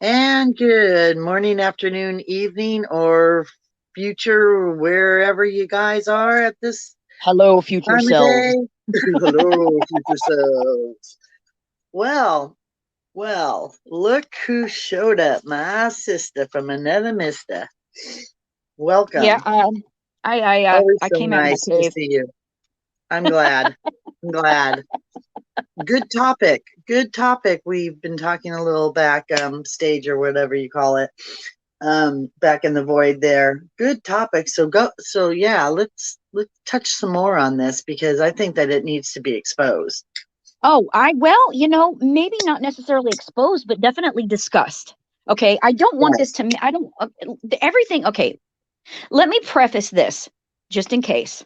And good morning, afternoon, evening, or future, wherever you guys are at this Hello, future time of selves. day. Hello, future selves. Well, look who showed up. My sister from another mister. Yeah, Welcome. Always I so came out of my nice to cave. see you. I'm glad. I'm glad. Good topic. Good topic. We've been talking a little back stage or whatever you call it. Back in the void there. Good topic. So yeah, let's touch some more on this because I think that it needs to be exposed. Oh, maybe not necessarily exposed, but definitely discussed. Okay, I don't want this Yes. to. I don't everything. Okay, let me preface this just in case.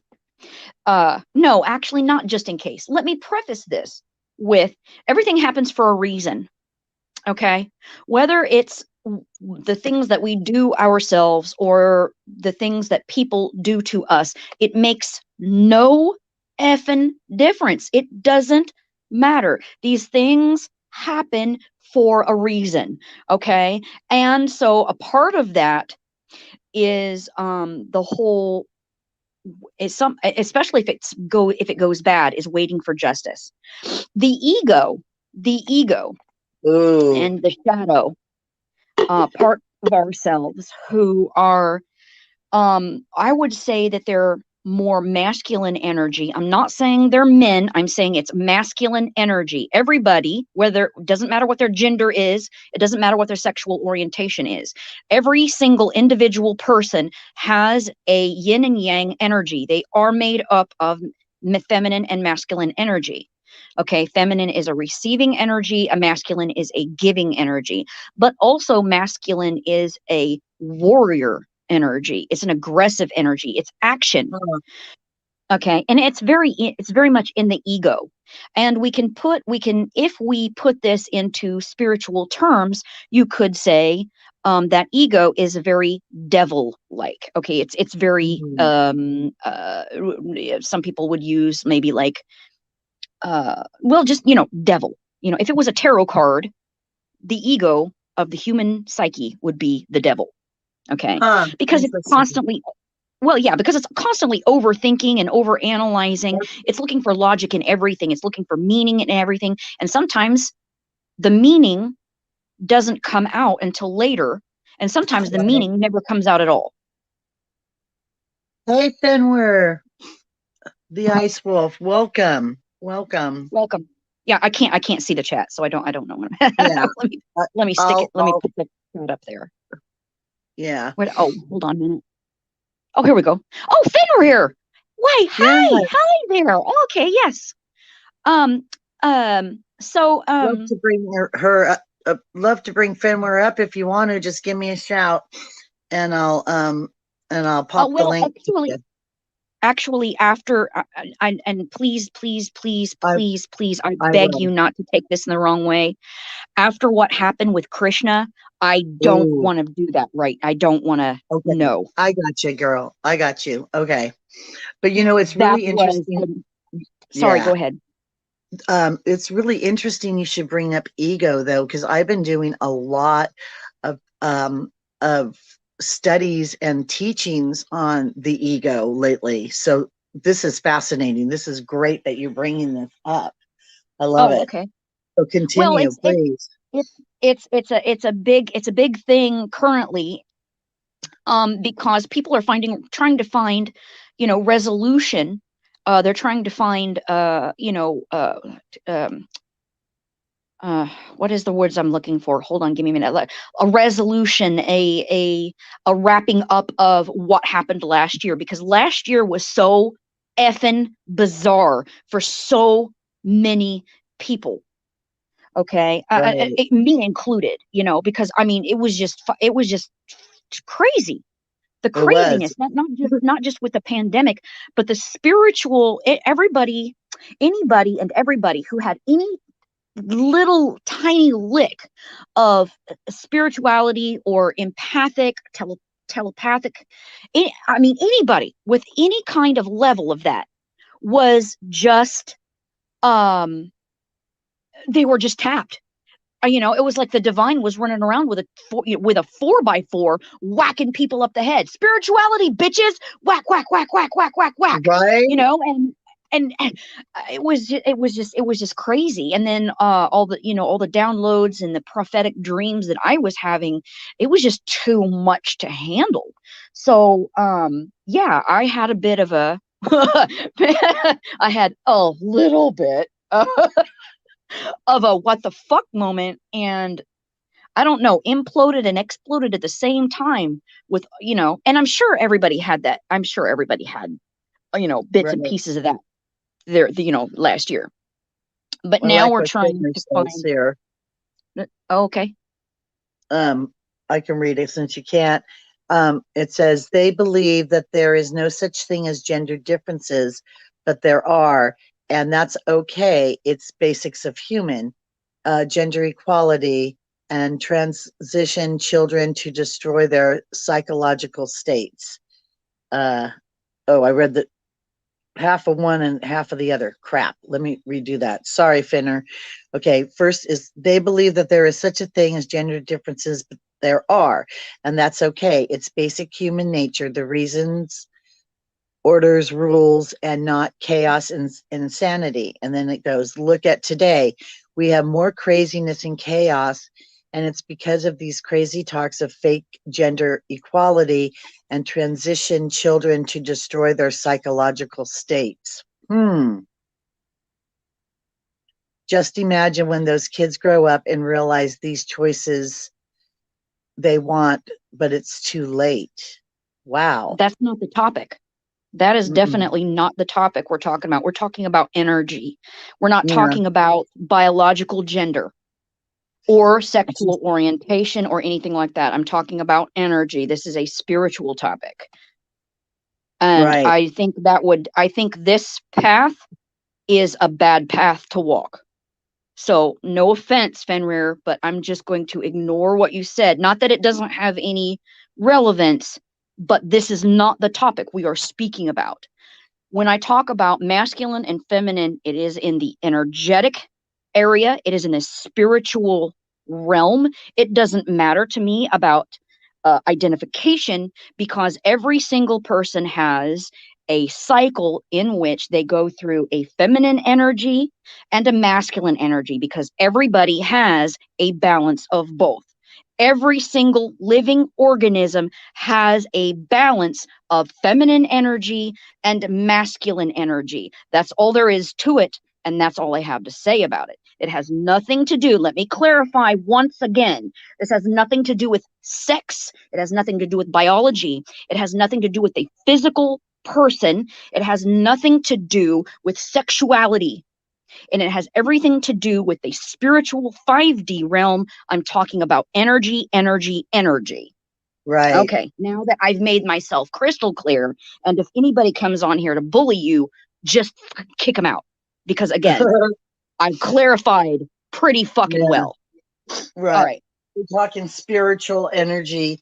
No, actually, not just in case. Let me preface this with everything happens for a reason. Okay, whether it's the things that we do ourselves or the things that people do to us, it makes no effing difference. It doesn't matter. These things happen for a reason. Okay, and so a part of that is the whole is some especially if it goes bad, is waiting for justice. The ego Ooh. and the shadow part of ourselves who are, I would say that they're more masculine energy. I'm not saying they're men. I'm saying it's masculine energy. Everybody, whether doesn't matter what their gender is, it doesn't matter what their sexual orientation is. Every single individual person has a yin and yang energy. They are made up of feminine and masculine energy. Okay, feminine is a receiving energy, a masculine is a giving energy, but also masculine is a warrior energy. It's an aggressive energy. It's action. Huh. Okay, and it's very much in the ego. And we can if we put this into spiritual terms, you could say that ego is very devil like. Okay, it's very Mhm. some people would use maybe like well, just devil. If it was a tarot card, the ego of the human psyche would be the devil. Okay, Huh. because it's Interesting. constantly, well, yeah, because it's constantly overthinking and over analyzing. It's looking for logic in everything, it's looking for meaning in everything, and sometimes the meaning doesn't come out until later, and sometimes the Right. meaning never comes out at all. Hey, Fenwer, the ice wolf. Welcome. Welcome. Welcome. Yeah, I can't see the chat, so I don't know what Yeah. I, let me stick it, I'll. let me I'll. put the chat up there. Yeah. What? Oh, hold on a minute. Oh, here we go. Oh, Fenrir. Why, Yeah. hi there. Okay, yes. Um, so, Love to bring love to bring Fenwer up. If you want to, just give me a shout, and I'll pop the well, link to you. actually, after, and please, please, please, I please, please, I I beg will. you not to take this in the wrong way. After what happened with Krishna, I don't Ooh. want to do that, right? I don't want to, Okay. no. I got you, girl. I got you. Okay. But it's That really was, interesting. sorry, go Yeah. ahead. It's really interesting you should bring up ego though, because I've been doing a lot of studies and teachings on the ego lately. So this is fascinating. This is great that you're bringing this up. I love Oh, it. okay. So Well, continue, please. it's, it's a big thing currently, because people are trying to find, resolution. They're trying to find, um, what is the words I'm looking for? Hold on, give me a minute. A resolution, a wrapping up of what happened last year, because last year was so effing bizarre for so many people. Okay, Right. me included. Because I mean, it was just crazy, the It was. craziness, not just with the pandemic, but the spiritual, everybody, anybody and everybody who had any little tiny lick of spirituality or empathic, telepathic, I mean, anybody with any kind of level of that was just, um they were just tapped. it was like the divine was running around with a 4x4, whacking people up the head. Spirituality, bitches, whack, whack, whack, whack, whack, whack, whack. Right. And it was just crazy. And then all the downloads and the prophetic dreams that I was having, it was just too much to handle. So yeah, I had a bit of a I had a little bit of a what the fuck moment, and I don't know, imploded and exploded at the same time with, and I'm sure everybody had that. I'm sure everybody had, bits and Right. pieces of that there, last year. But I now like we're what trying Fitner to says here. find, okay. I can read it since you can't. It says they believe that there is no such thing as gender differences, but there are, and that's okay. It's basics of human, gender equality, and transition children to destroy their psychological states. I read that half of one and half of the other. Crap. Let me redo that. Sorry, Finner. Okay, first is they believe that there is such a thing as gender differences, but there are, and that's okay. It's basic human nature. The reasons, orders, rules, and not chaos and insanity. And then it goes, look at today. We have more craziness and chaos, and it's because of these crazy talks of fake gender equality and transition children to destroy their psychological states. Just imagine when those kids grow up and realize these choices they want, but it's too late. Wow. That's not the topic. That is Mm-mm. definitely not the topic we're talking about. We're talking about energy. We're not Yeah. talking about biological gender or sexual orientation or anything like that. I'm talking about energy. This is a spiritual topic. And Right. I think this path is a bad path to walk. So, no offense, Fenrir, but I'm just going to ignore what you said. Not that it doesn't have any relevance, but this is not the topic we are speaking about. When I talk about masculine and feminine, it is in the energetic area, it is in the spiritual realm. It doesn't matter to me about identification, because every single person has a cycle in which they go through a feminine energy and a masculine energy, because everybody has a balance of both. Every single living organism has a balance of feminine energy and masculine energy. That's all there is to it. And that's all I have to say about it. It has nothing to do, let me clarify once again, this has nothing to do with sex. It has nothing to do with biology. It has nothing to do with a physical person. It has nothing to do with sexuality. And it has everything to do with the spiritual 5D realm. I'm talking about energy, energy, energy. Right. Okay, now that I've made myself crystal clear, and if anybody comes on here to bully you, just kick them out. Because again, I've clarified pretty fucking Yeah. well. Right. All right. We're talking spiritual energy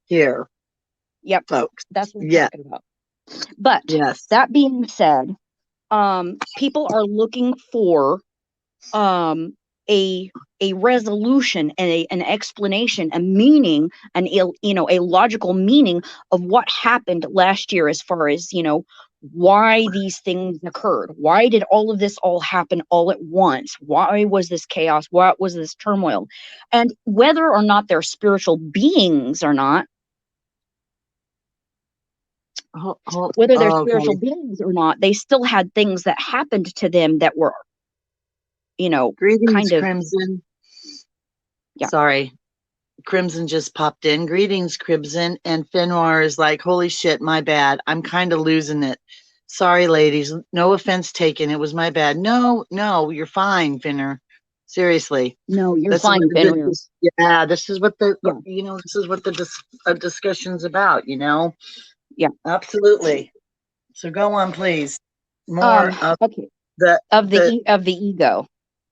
here. Yep. Folks. That's what we're Yeah. talking about. But Yes. that being said, people are looking for a resolution and an explanation, a meaning, a logical meaning of what happened last year, as far as why these things occurred. Why did all of this all happen all at once? Why was this chaos? What was this turmoil? And whether or not they're spiritual beings or not, whether they're spiritual beings or not, they still had things that happened to them that were, Greetings, kind of, Crimson. yeah. Sorry. Crimson just popped in. Greetings, Crimson. And Fenwar is like, holy shit, my bad. I'm kind of losing it. Sorry, ladies. No offense taken. It was my bad. No, you're fine, Finner. Seriously. No, you're This is fine, what Fenrir. this is what the Yeah. this is what the discussion's about. Yeah. Absolutely. So go on, please. More of Okay. the Of the ego.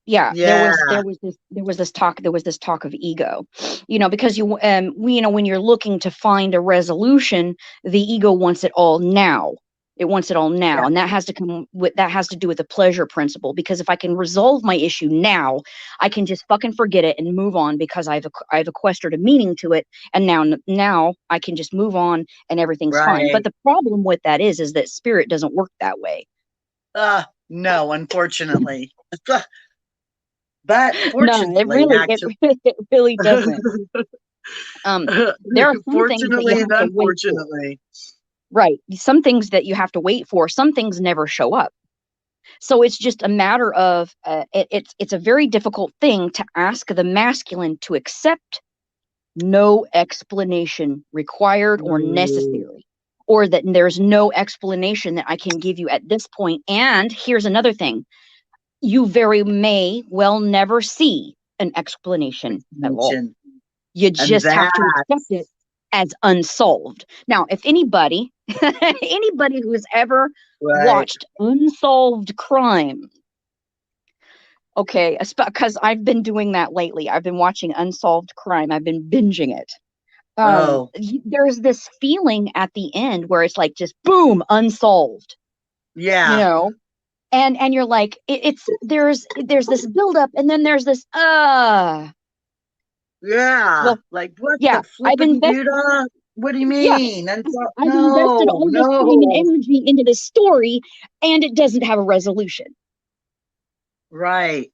Yeah, yeah. there was this talk of ego. Because when you're looking to find a resolution, the ego wants it all now. It wants it all now. Yeah. And that has to do with the pleasure principle, because if I can resolve my issue now, I can just fucking forget it and move on, because I've equestriated a meaning to it. And now I can just move on and everything's fine. But Right. the problem with that is that spirit doesn't work that way. No, unfortunately. But No, fortunately, actually. it really doesn't. There are some things that you Fortunately, have to wait for. unfortunately. Right. Some things that you have to wait for. Some things never show up. So it's just a matter of it's a very difficult thing to ask the masculine to accept no explanation required or Ooh. necessary, or that there's no explanation that I can give you at this point. And here's another thing: you very may well never see an explanation at all. You And just have to that, accept it as unsolved. Now, if anybody who's ever right. watched unsolved crime, okay, because I've been doing that lately. I've been watching unsolved crime. I've been binging it. Oh, There's this feeling at the end where it's like just boom, unsolved, you yeah. know? And you're like, there's this buildup, and then there's this Yeah. well, Like, what yeah, the flipping dude? What do you yeah, mean? And so, I've invested no, all this time and no. energy into this story, and it doesn't have a resolution. Right.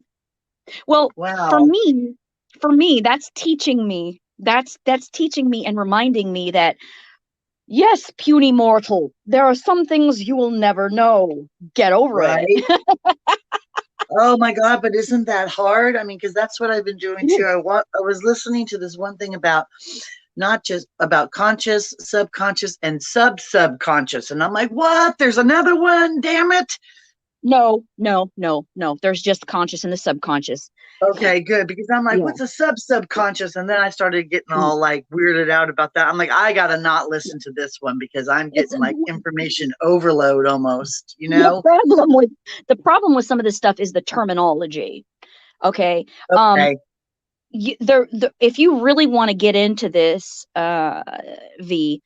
Well, for Wow. me, for me, that's teaching me. That's teaching me and reminding me that yes, puny mortal, there are some things you will never know. Get over it. Right. Oh my God, but isn't that hard? I mean, because that's what I've been doing It too. is. I was listening to this one thing about not just about conscious, subconscious, and subconscious. And I'm like, what? There's another one? Damn it. No, no, no, no. There's just conscious and the subconscious. Okay, good. Because I'm like, Yeah. what's a subconscious? And then I started getting all like weirded out about that. I'm like, I gotta not listen to this one because I'm It's getting like information overload almost, you the know? problem with some of this stuff is the terminology. Okay. Okay. If you really want to get into this, V,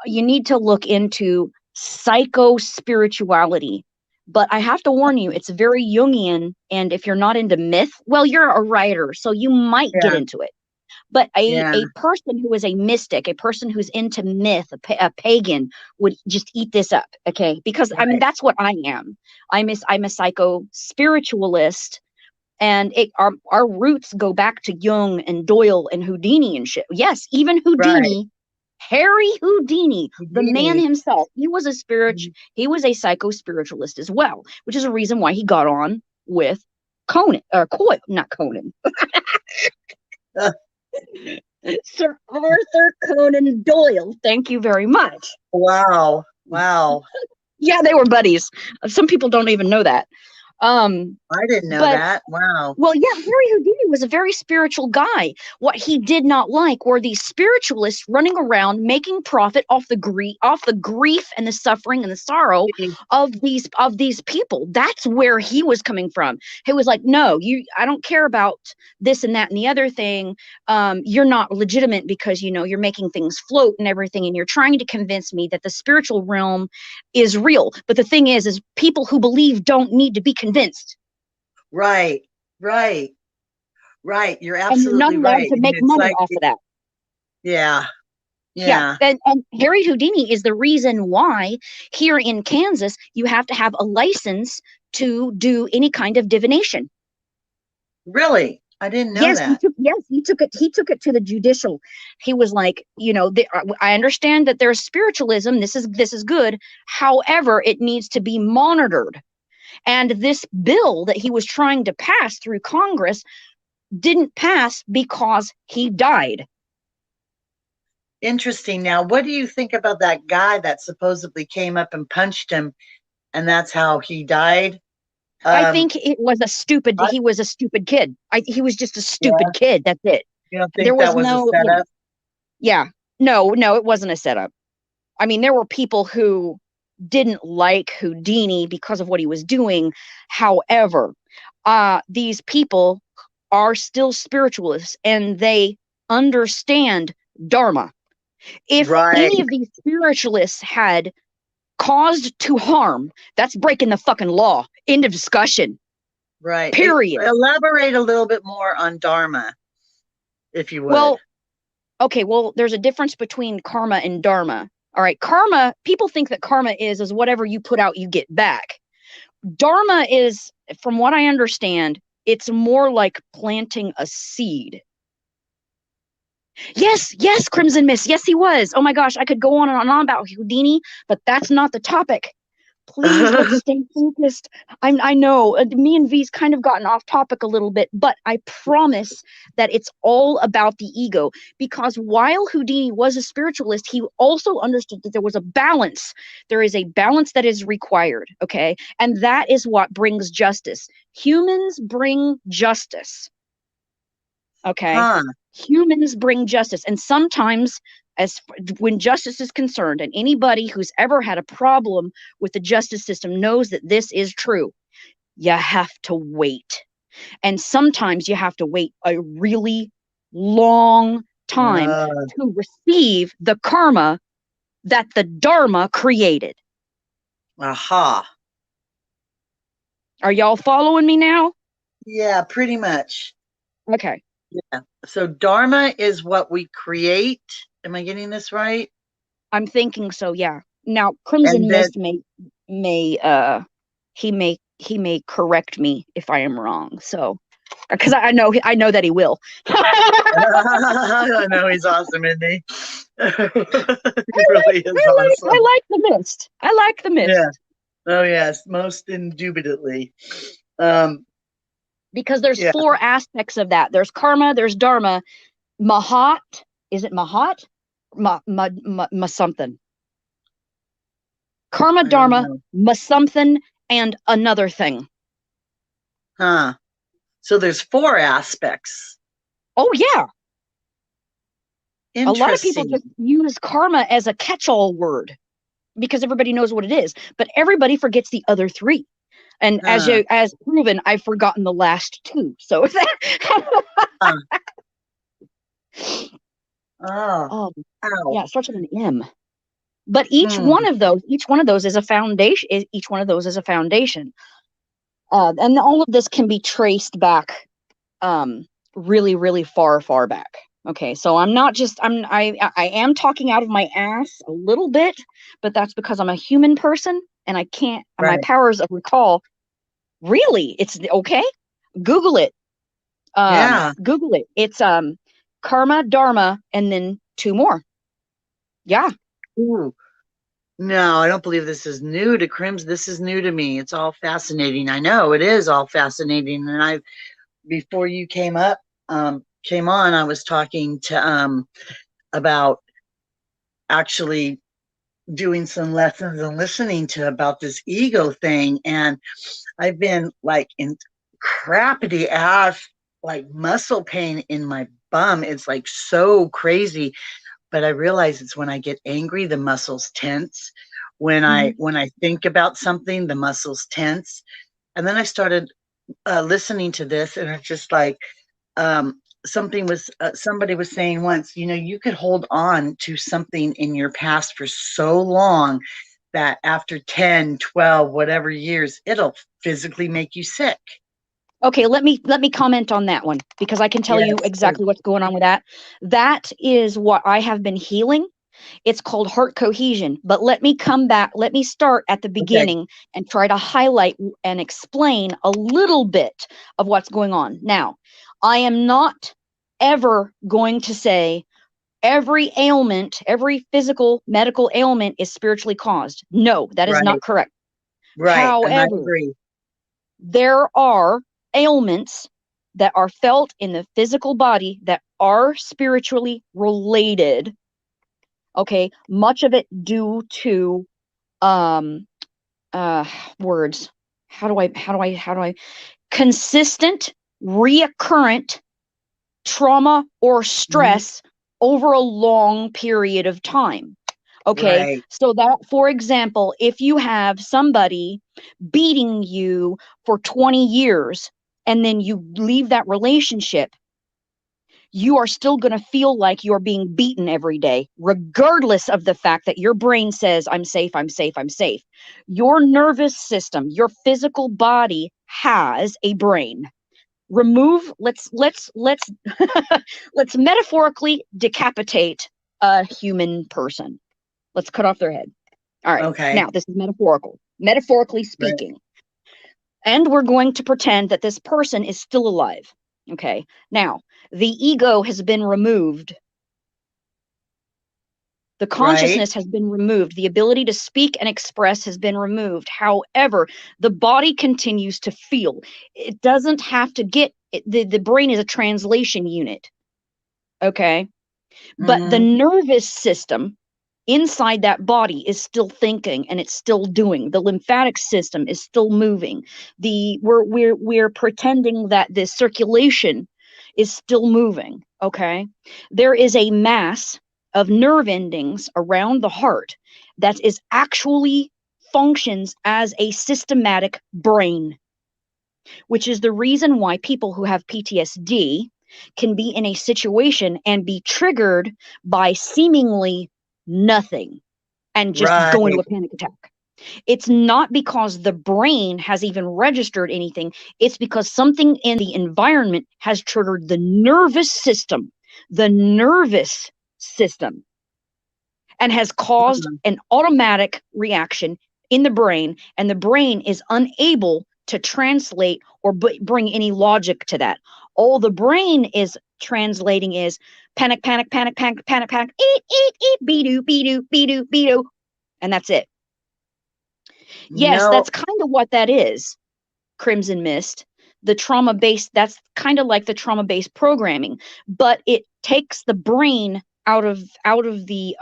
you need to look into psycho spirituality. But I have to warn you, it's very Jungian. And if you're not into myth, well, you're a writer, so you might get Yeah. into it. But Yeah. a person who is a mystic, a person who's into myth, a pagan, would just eat this up. Okay. Because I mean, Right. that's what I am. I'm a psycho spiritualist, and our roots go back to Jung and Doyle and Houdini and shit. Yes, even Right. Houdini, Harry Houdini, the man Houdini. himself, he was a psycho spiritualist as well, which is a reason why he got on with Conan, or Coy, not Conan, Uh, Sir Arthur Conan Doyle. Thank you very much. wow. Wow. Yeah, they were buddies. Some people don't even know that. I didn't know But that. Wow. Well, yeah, Harry Houdini was a very spiritual guy. What he did not like were these spiritualists running around making profit off the grief and the suffering and the sorrow of these people. That's where he was coming from. He was like, "No, I don't care about this and that and the other thing. You're not legitimate because you're making things float and everything, and you're trying to convince me that the spiritual realm is real. But the thing is people who believe don't need to be convinced." Right. Right. Right. You're And you're not absolutely allowed right. to And make it's money like, off of that. yeah. Yeah, Yeah. and Harry Houdini is the reason why here in Kansas you have to have a license to do any kind of divination. Really? I didn't know Yes, that. he took it to the judicial. He was like, I understand that there's spiritualism. This is good. However, it needs to be monitored. And this bill that he was trying to pass through Congress didn't pass because he died. Interesting. Now, what do you think about that guy that supposedly came up and punched him, and that's how he died? I Um, think he was a stupid kid. He was just a yeah, stupid kid. That's it. you don't There think was that was a no, yeah, setup? yeah. No, it wasn't a setup. I mean, there were people who didn't like Houdini because of what he was doing. However, these people are still spiritualists and they understand Dharma. If Right. any of these spiritualists had caused to harm, that's breaking the fucking law. End of discussion. Right. Period. Elaborate a little bit more on dharma, if you would. Well, okay, well, there's a difference between karma and dharma. All right, karma, people think that karma is whatever you put out, you get back. Dharma is, from what I understand, it's more like planting a seed. Yes, Crimson Mist. Yes, he was. Oh my gosh, I could go on and on about Houdini, but that's not the topic. Please, let's stay focused. I know me and V's kind of gotten off topic a little bit, but I promise that it's all about the ego. Because while Houdini was a spiritualist, he also understood that there was a balance. There is a balance that is required, okay? And that is what brings justice. Humans bring justice, okay? Huh. Humans bring justice. And sometimes, when justice is concerned, and anybody who's ever had a problem with the justice system knows that this is true, you have to wait. And sometimes you have to wait a really long time to receive the karma that the dharma created. Aha. Are y'all following me now? Yeah, pretty much. Okay. Yeah. So dharma is what we create. Am I getting this right? I'm thinking so, yeah. Now, Crimson Mist he may correct me if I am wrong. So, because I know that he will. I know he's awesome, isn't he? He really is awesome. I like the Mist. I like the Mist. Yeah. Oh yes, most indubitably. Because there's 4 aspects of that. There's karma, there's dharma, mahat. Is it mahat? Ma something. Karma, dharma, ma something, and another thing. Huh. So there's 4 aspects. Oh yeah. Interesting. A lot of people just use karma as a catch-all word because everybody knows what it is, but everybody forgets the other 3. And as proven, I've forgotten the last 2. So oh, yeah, it starts with an M. But each one of those is a foundation. Each one of those is a foundation, and all of this can be traced back, really, really far back. Okay, so I am talking out of my ass a little bit, but that's because I'm a human person and I can't. My powers of recall. Really, it's okay. Google it. Google it. It's karma, dharma, and then 2 more. Yeah. Ooh. No, I don't believe this is new to Crims. This is new to me. It's all fascinating. I know it is all fascinating. And before you came on, I was talking to about actually doing some lessons and listening to about this ego thing. And I've been like in crappity ass, like muscle pain in my bum. It's like so crazy. But I realize it's when I get angry, the muscles tense. When I think about something, the muscles tense. And then I started listening to this, and it's just like somebody was saying once, you could hold on to something in your past for so long that after 10, 12, whatever years, it'll physically make you sick. Okay, let me comment on that one because I can tell you exactly what's going on with that. That is what I have been healing. It's called heart cohesion. But let me come back. Let me start at the beginning and try to highlight and explain a little bit of what's going on. Now, I am not ever going to say every ailment, every physical medical ailment is spiritually caused. No, that is not correct. Right. However, and I agree. There are ailments that are felt in the physical body that are spiritually related. Okay, much of it due to words. How do I consistent, reoccurrent trauma or stress over a long period of time. Okay, so that, for example, if you have somebody beating you for 20 years and then you leave that relationship, you are still going to feel like you're being beaten every day, regardless of the fact that your brain says, I'm safe, I'm safe, I'm safe. Your nervous system, your physical body has a brain. Remove, let's let's metaphorically decapitate a human person. Let's cut off their head. All right. Okay. Now, this is metaphorically speaking. Right. And we're going to pretend that this person is still alive. Okay. Now, the ego has been removed. The consciousness has been removed. The ability to speak and express has been removed. However, the body continues to feel. It doesn't have to get, the brain is a translation unit. Okay. But the nervous system inside that body is still thinking and it's still doing. The lymphatic system is still moving. We're pretending that the circulation is still moving. Okay. There is a mass of nerve endings around the heart that is actually functions as a systematic brain, which is the reason why people who have PTSD can be in a situation and be triggered by seemingly nothing and just go into a panic attack. It's not because the brain has even registered anything. It's because something in the environment has triggered the nervous system, and has caused an automatic reaction in the brain, and the brain is unable to translate or bring any logic to that. All the brain is translating is panic, panic, panic, panic, panic, panic, eat, be-do, be-do, be-do, be-do, and that's it. Yes, that's kind of what that is, Crimson Mist. The trauma-based, that's kind of like the trauma-based programming, but it takes the brain out of the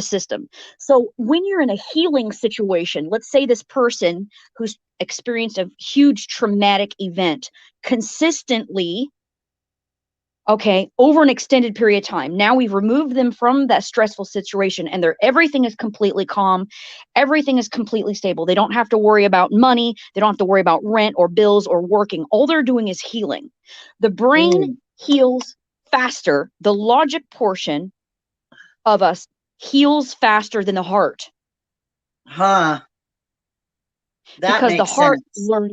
system. So when you're in a healing situation, let's say this person who's experienced a huge traumatic event consistently, okay, over an extended period of time. Now we've removed them from that stressful situation and everything is completely calm. Everything is completely stable. They don't have to worry about money. They don't have to worry about rent or bills or working. All they're doing is healing. The brain heals faster. The logic portion of us heals faster than the heart. That because makes the heart sense. learns,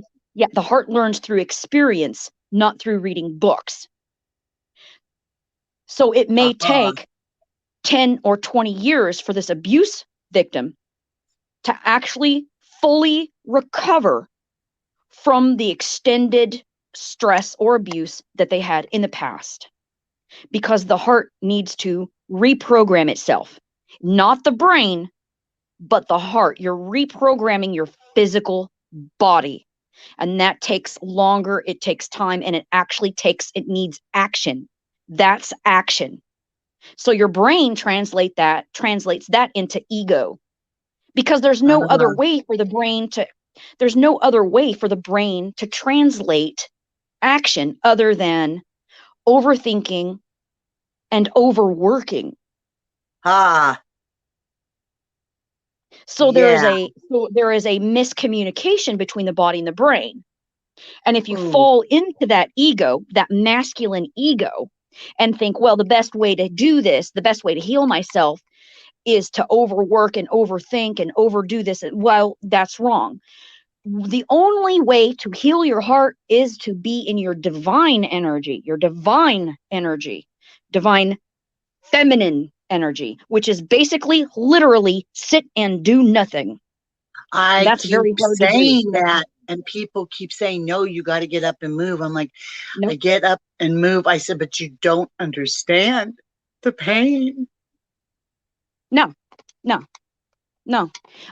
the heart learns through experience, not through reading books. So it may take 10 or 20 years for this abuse victim to actually fully recover from the extended stress or abuse that they had in the past, because the heart needs to reprogram itself, not the brain, but the heart. You're reprogramming your physical body, and that takes longer. It takes time, and it needs action. That's action. So your brain translates that into ego, because there's no other way for the brain to translate action other than overthinking and overworking. So there is a miscommunication between the body and the brain. And if you fall into that ego, that masculine ego, and think, well, the best way to do this, the best way to heal myself is to overwork and overthink and overdo this, well, that's wrong. The only way to heal your heart is to be in your divine energy, divine feminine energy, which is basically literally sit and do nothing. That's very hard to do. That, and people keep saying, no, you got to get up and move. I'm like, nope. I get up and move. I said, but you don't understand the pain. No.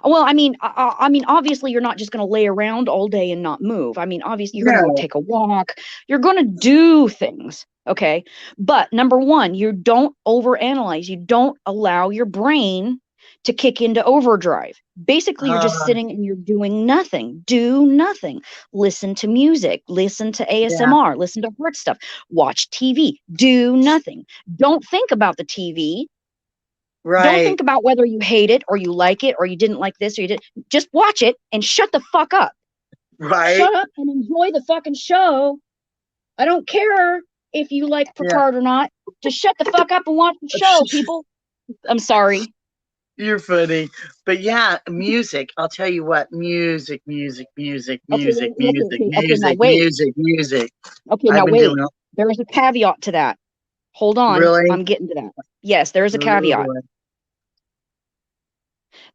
Well, I mean, obviously you're not just going to lay around all day and not move. I mean, obviously you're going to go take a walk. You're going to do things. Okay. But number one, you don't overanalyze. You don't allow your brain to kick into overdrive. Basically, you're just sitting and you're doing nothing. Do nothing. Listen to music. Listen to ASMR. Listen to heart stuff. Watch TV. Do nothing. Don't think about the TV. Right. Don't think about whether you hate it or you like it or you didn't like this or you didn't. Just watch it and shut the fuck up. Right. Shut up and enjoy the fucking show. I don't care if you like Yeah. Picard or not. Just shut the fuck up and watch the show, people. I'm sorry. You're funny. But yeah, music. I'll tell you what, music, music, music, Okay, music, okay, music, okay, okay, now music, wait. music, music. Okay, I've now been wait. doing There is a caveat to that. Hold on. really. I'm getting to that. Yes, there is a Oh caveat. boy.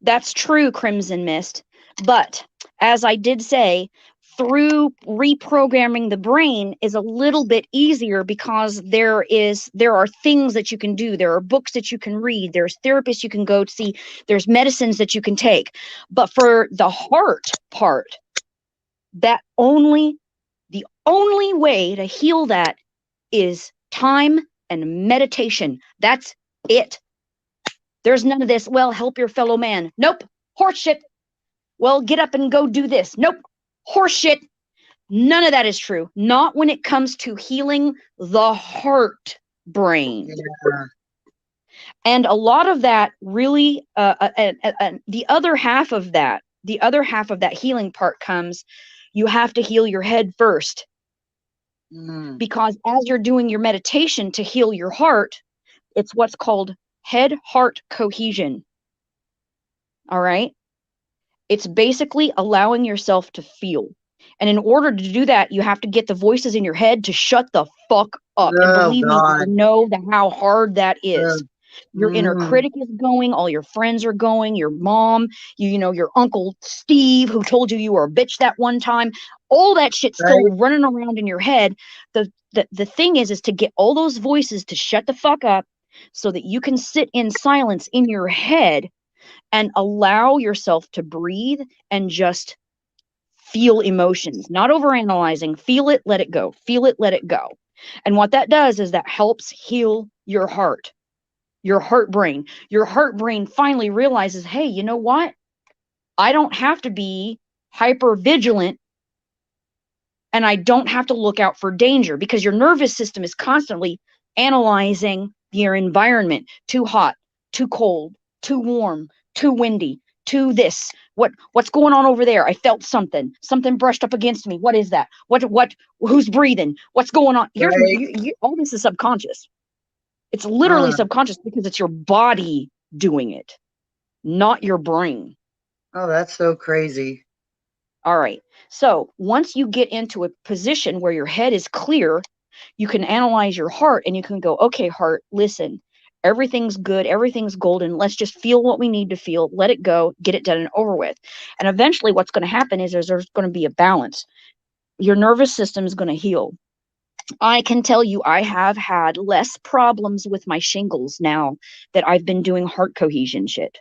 That's true, Crimson Mist. But as I did say, through reprogramming the brain is a little bit easier because there are things that you can do. There are books that you can read. There's therapists you can go to see. There's medicines that you can take. But for the heart part, that the only way to heal that is time and meditation. That's it. There's none of this, well, help your fellow man. Nope. Horseshit. Well, get up and go do this. Nope. Horseshit. None of that is true. Not when it comes to healing the heart brain. Yeah. And a lot of that really, the other half of that, healing part comes, you have to heal your head first. Because as you're doing your meditation to heal your heart, it's what's called head heart cohesion. All right. It's basically allowing yourself to feel. And in order to do that, you have to get the voices in your head to shut the fuck up. And Oh believe me, I God. know how hard that is. Oh, Your inner critic is going, all your friends are going, your mom, you know, your Uncle Steve who told you you were a bitch that one time. All that shit's still right. running around in your head. The thing is to get all those voices to shut the fuck up so that you can sit in silence in your head and allow yourself to breathe and just feel emotions, not overanalyzing. Feel it, let it go. Feel it, let it go. And what that does is that helps heal your heart, your heart brain. Your heart brain finally realizes, hey, you know what? I don't have to be hyper vigilant and I don't have to look out for danger because your nervous system is constantly analyzing your environment. Too hot, too cold, too warm, too windy, too this. What's going on over there? I felt something. Something brushed up against me. What is that? Who's breathing? What's going on? Right. All this is subconscious. It's literally Uh, subconscious because it's your body doing it, not your brain. oh, that's so crazy. All right. So once you get into a position where your head is clear, you can analyze your heart and you can go, okay, heart, listen, everything's good. Everything's golden. Let's just feel what we need to feel. Let it go, get it done and over with. And eventually what's going to happen is there's going to be a balance. Your nervous system is going to heal. I can tell you I have had less problems with my shingles now that I've been doing heart cohesion shit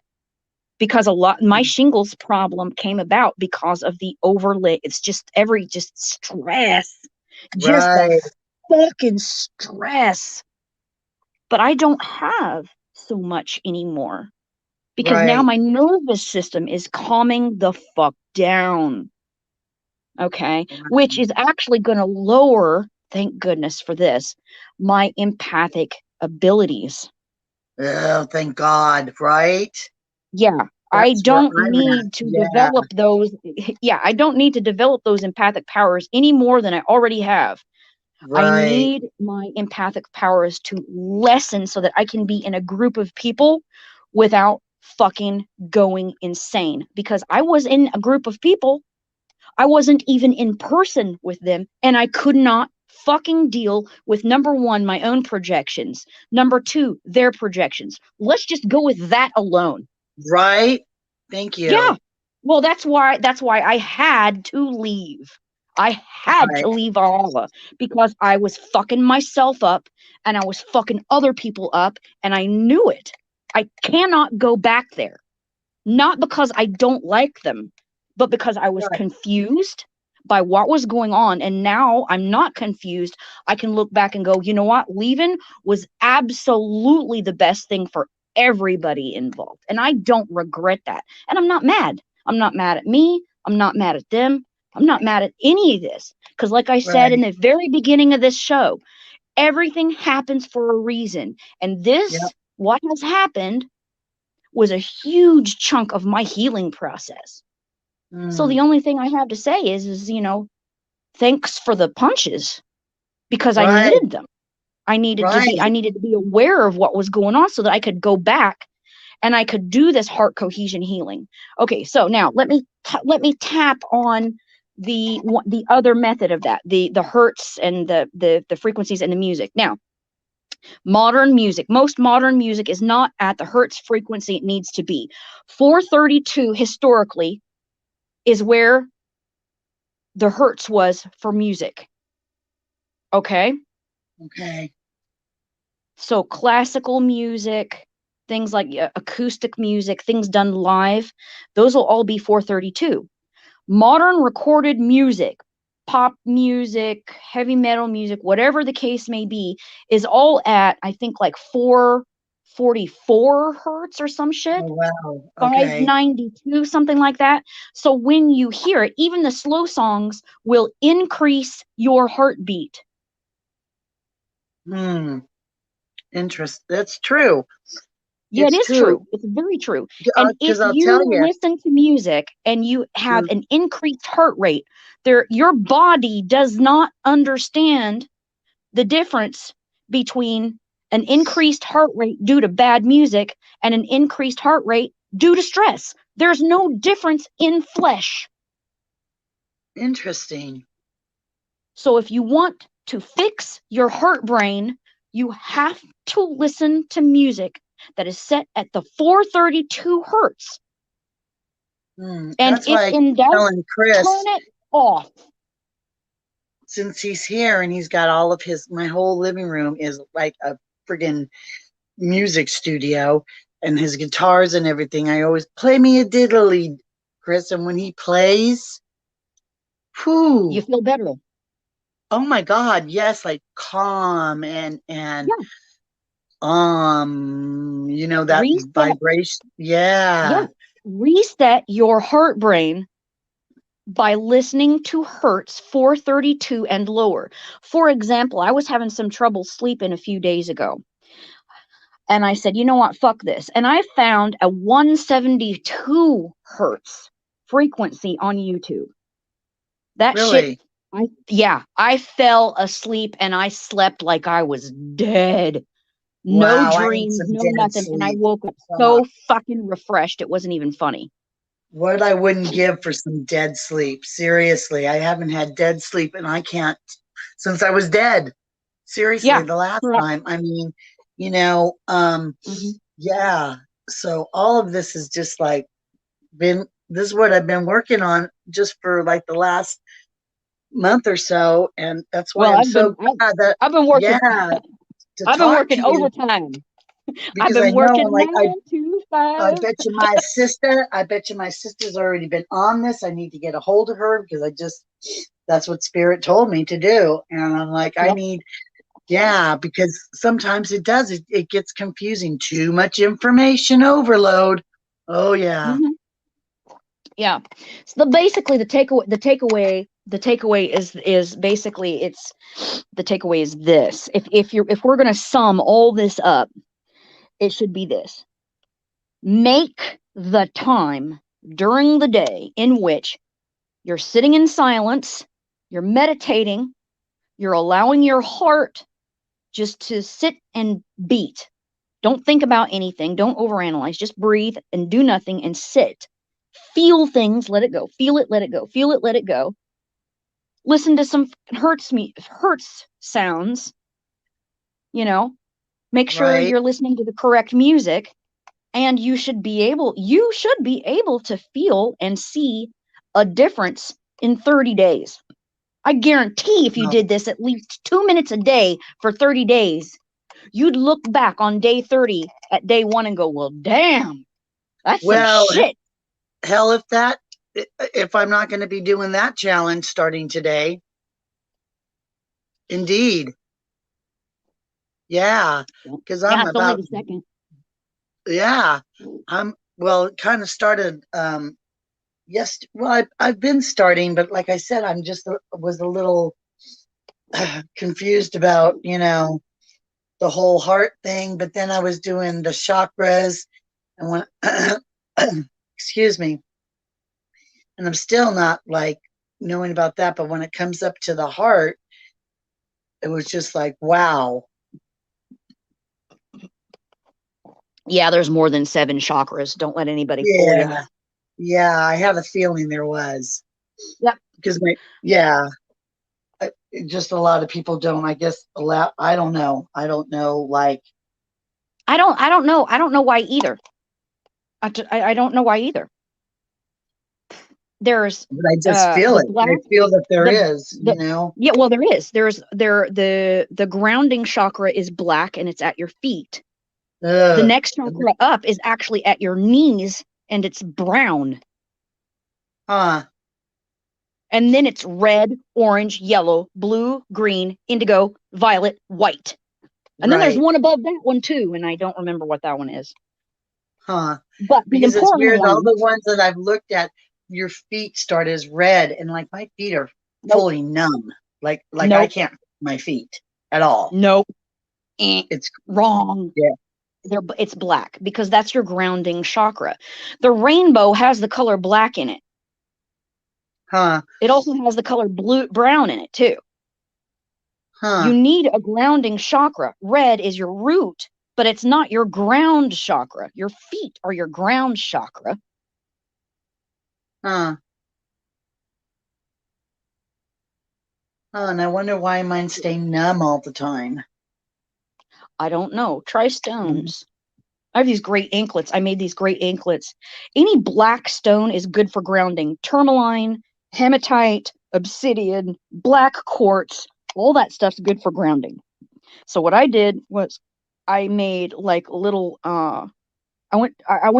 because a lot my shingles problem came about because of the overlay. It's just stress, just the Right. fucking stress. But I don't have so much anymore because now Right. my nervous system is calming the fuck down. Okay, which is actually going to lower, thank goodness for this, my empathic abilities. Oh, thank God. Right. Yeah, I That's where don't I'm at. need to Yeah. develop those. Yeah, I don't need to develop those empathic powers any more than I already have. I Right. need my empathic powers to lessen so that I can be in a group of people without fucking going insane. Because I was in a group of people, I wasn't even in person with them, and I could not fucking deal with number one, my own projections, number two, their projections. Let's just go with that alone. Right. Thank Yeah. you. Well, that's why I had to leave. I had Right. to leave Valhalla because I was fucking myself up and I was fucking other people up and I knew it. I cannot go back there. Not because I don't like them, but because I was Right. confused by what was going on. And now I'm not confused. I can look back and go, you know what? Leaving was absolutely the best thing for everybody involved. And I don't regret that. And I'm not mad. I'm not mad at me. I'm not mad at them. I'm not mad at any of this. Because, like I said in Right. the very beginning of this show, everything happens for a reason. And Yep. this, what has happened, was a huge chunk of my healing process. So Mm. the only thing I have to say is thanks for the punches because I Right. needed them. I Right. needed to be aware of what was going on so that I could go back and I could do this heart cohesion healing. Okay, so now let me tap on the other method of that, the hertz and the frequencies and the music. Now, modern music, most modern music is not at the hertz frequency it needs to be. 432 historically is where the hertz was for music. Okay? Okay. So classical music, things like acoustic music, things done live, those will all be 432. Modern recorded music, pop music, heavy metal music, whatever the case may be, is all at, I think, like 444 hertz or some shit. Oh, wow. Okay. 592, something like that. So when you hear it, even the slow songs will increase your heartbeat. Hmm. Interest. That's true. Yeah, it It's is true. true. It's very true. And if Because I'll tell you you. listen to music and you have Mm, an increased heart rate, your body does not understand the difference between an increased heart rate due to bad music and an increased heart rate due to stress. There's no difference in flesh. interesting. So if you want to fix your heart brain, you have to listen to music that is set at the 432 hertz. And That's if why I keep in doubt, telling turn Chris, it off. since he's here and he's got all of my whole living room is like a friggin' music studio and his guitars and everything. I always play me a diddly, Chris. And when he plays, You whew, feel better. oh my God, yes, like calm and Yeah. that Reset. vibration. Yeah. Yeah. Reset your heart brain by listening to hertz 432 and lower. For example, I was having some trouble sleeping a few days ago. And I said, you know what? Fuck this. And I found a 172 hertz frequency on YouTube. That shit, Really. I fell asleep and I slept like I was dead. No Wow, I need dreams, some no dead nothing. And I sleep. woke up Fuck. so fucking refreshed. It wasn't even funny. What I wouldn't give for some dead sleep. Seriously, I haven't had dead sleep and I can't since I was dead. Seriously, Yeah, the last correct. time. I mean, you know, um, Hmm. yeah. So all of this has just like this is what I've been working on just for like the last month or so. And that's why Well, I'm so glad that, I've been yeah, working, to I've been talk to working you overtime. I've because I been know working like nine to I five. bet you my sister's already been on this. I need to get a hold of her because that's what spirit told me to do. And I'm like, I Yep. need, yeah, because sometimes it gets confusing. Too much information overload. Oh yeah. Hmm. Yeah. So basically the takeaway is basically it's the takeaway is this. If we're gonna sum all this up, it should be this. Make the time during the day in which you're sitting in silence, you're meditating, you're allowing your heart just to sit and beat. Don't think about anything. Don't overanalyze. Just breathe and do nothing and sit. Feel things, let it go. Feel it, let it go. Feel it, let it go. Listen to some hertz sounds, you know. Make sure Right. you're listening to the correct music and you should be able to feel and see a difference in 30 days. I guarantee if you Well, did this at least 2 minutes a day for 30 days, you'd look back on day 30 at day 1 and go, "Well, damn. That's some well, shit." hell, if I'm not going to be doing that challenge starting today, indeed, yeah, because Yeah, I'm it's only about, the second. yeah, I'm well. It kind of started. Yes, well, I've been starting, but like I said, I'm just was a little confused about the whole heart thing. But then I was doing the chakras, and when excuse me, and I'm still not like knowing about that. But when it comes up to the heart, it was just like wow. Yeah, there's more than 7 chakras. Don't let anybody fool you. Yeah. Yeah, I have a feeling there was. Yep. Because yeah, just a lot of people don't, I guess, allow, I don't know. I don't know, like. I don't know. I don't know why either. I don't know why either. There's But I just feel the it. black, I feel that there the is, the yeah, well there is. The grounding chakra is black and it's at your feet. The Ugh. next chakra up is actually at your knees and it's brown. Huh. And then it's red, orange, yellow, blue, green, indigo, violet, white. And then there's Right. one above that one too, and I don't remember what that one is. Huh. But the Because it's important weird. All one, the ones that I've looked at, your feet start as red, and like my feet are nope, fully numb. Like I nope, can't feel my feet at all. nope, It's wrong. yeah. It's black because that's your grounding chakra. The rainbow has the color black in it. Huh. It also has the color brown in it too. You Huh. need a grounding chakra. Red is your root, but it's not your ground chakra. Your feet are your ground chakra. Huh. And I wonder why mine stay numb all the time. I don't know. Try Mm-hmm. stones. I have these great anklets. I made these great anklets. Any black stone is good for grounding. Tourmaline, hematite, obsidian, black quartz, all that stuff's good for grounding. So what I did was I made like little I went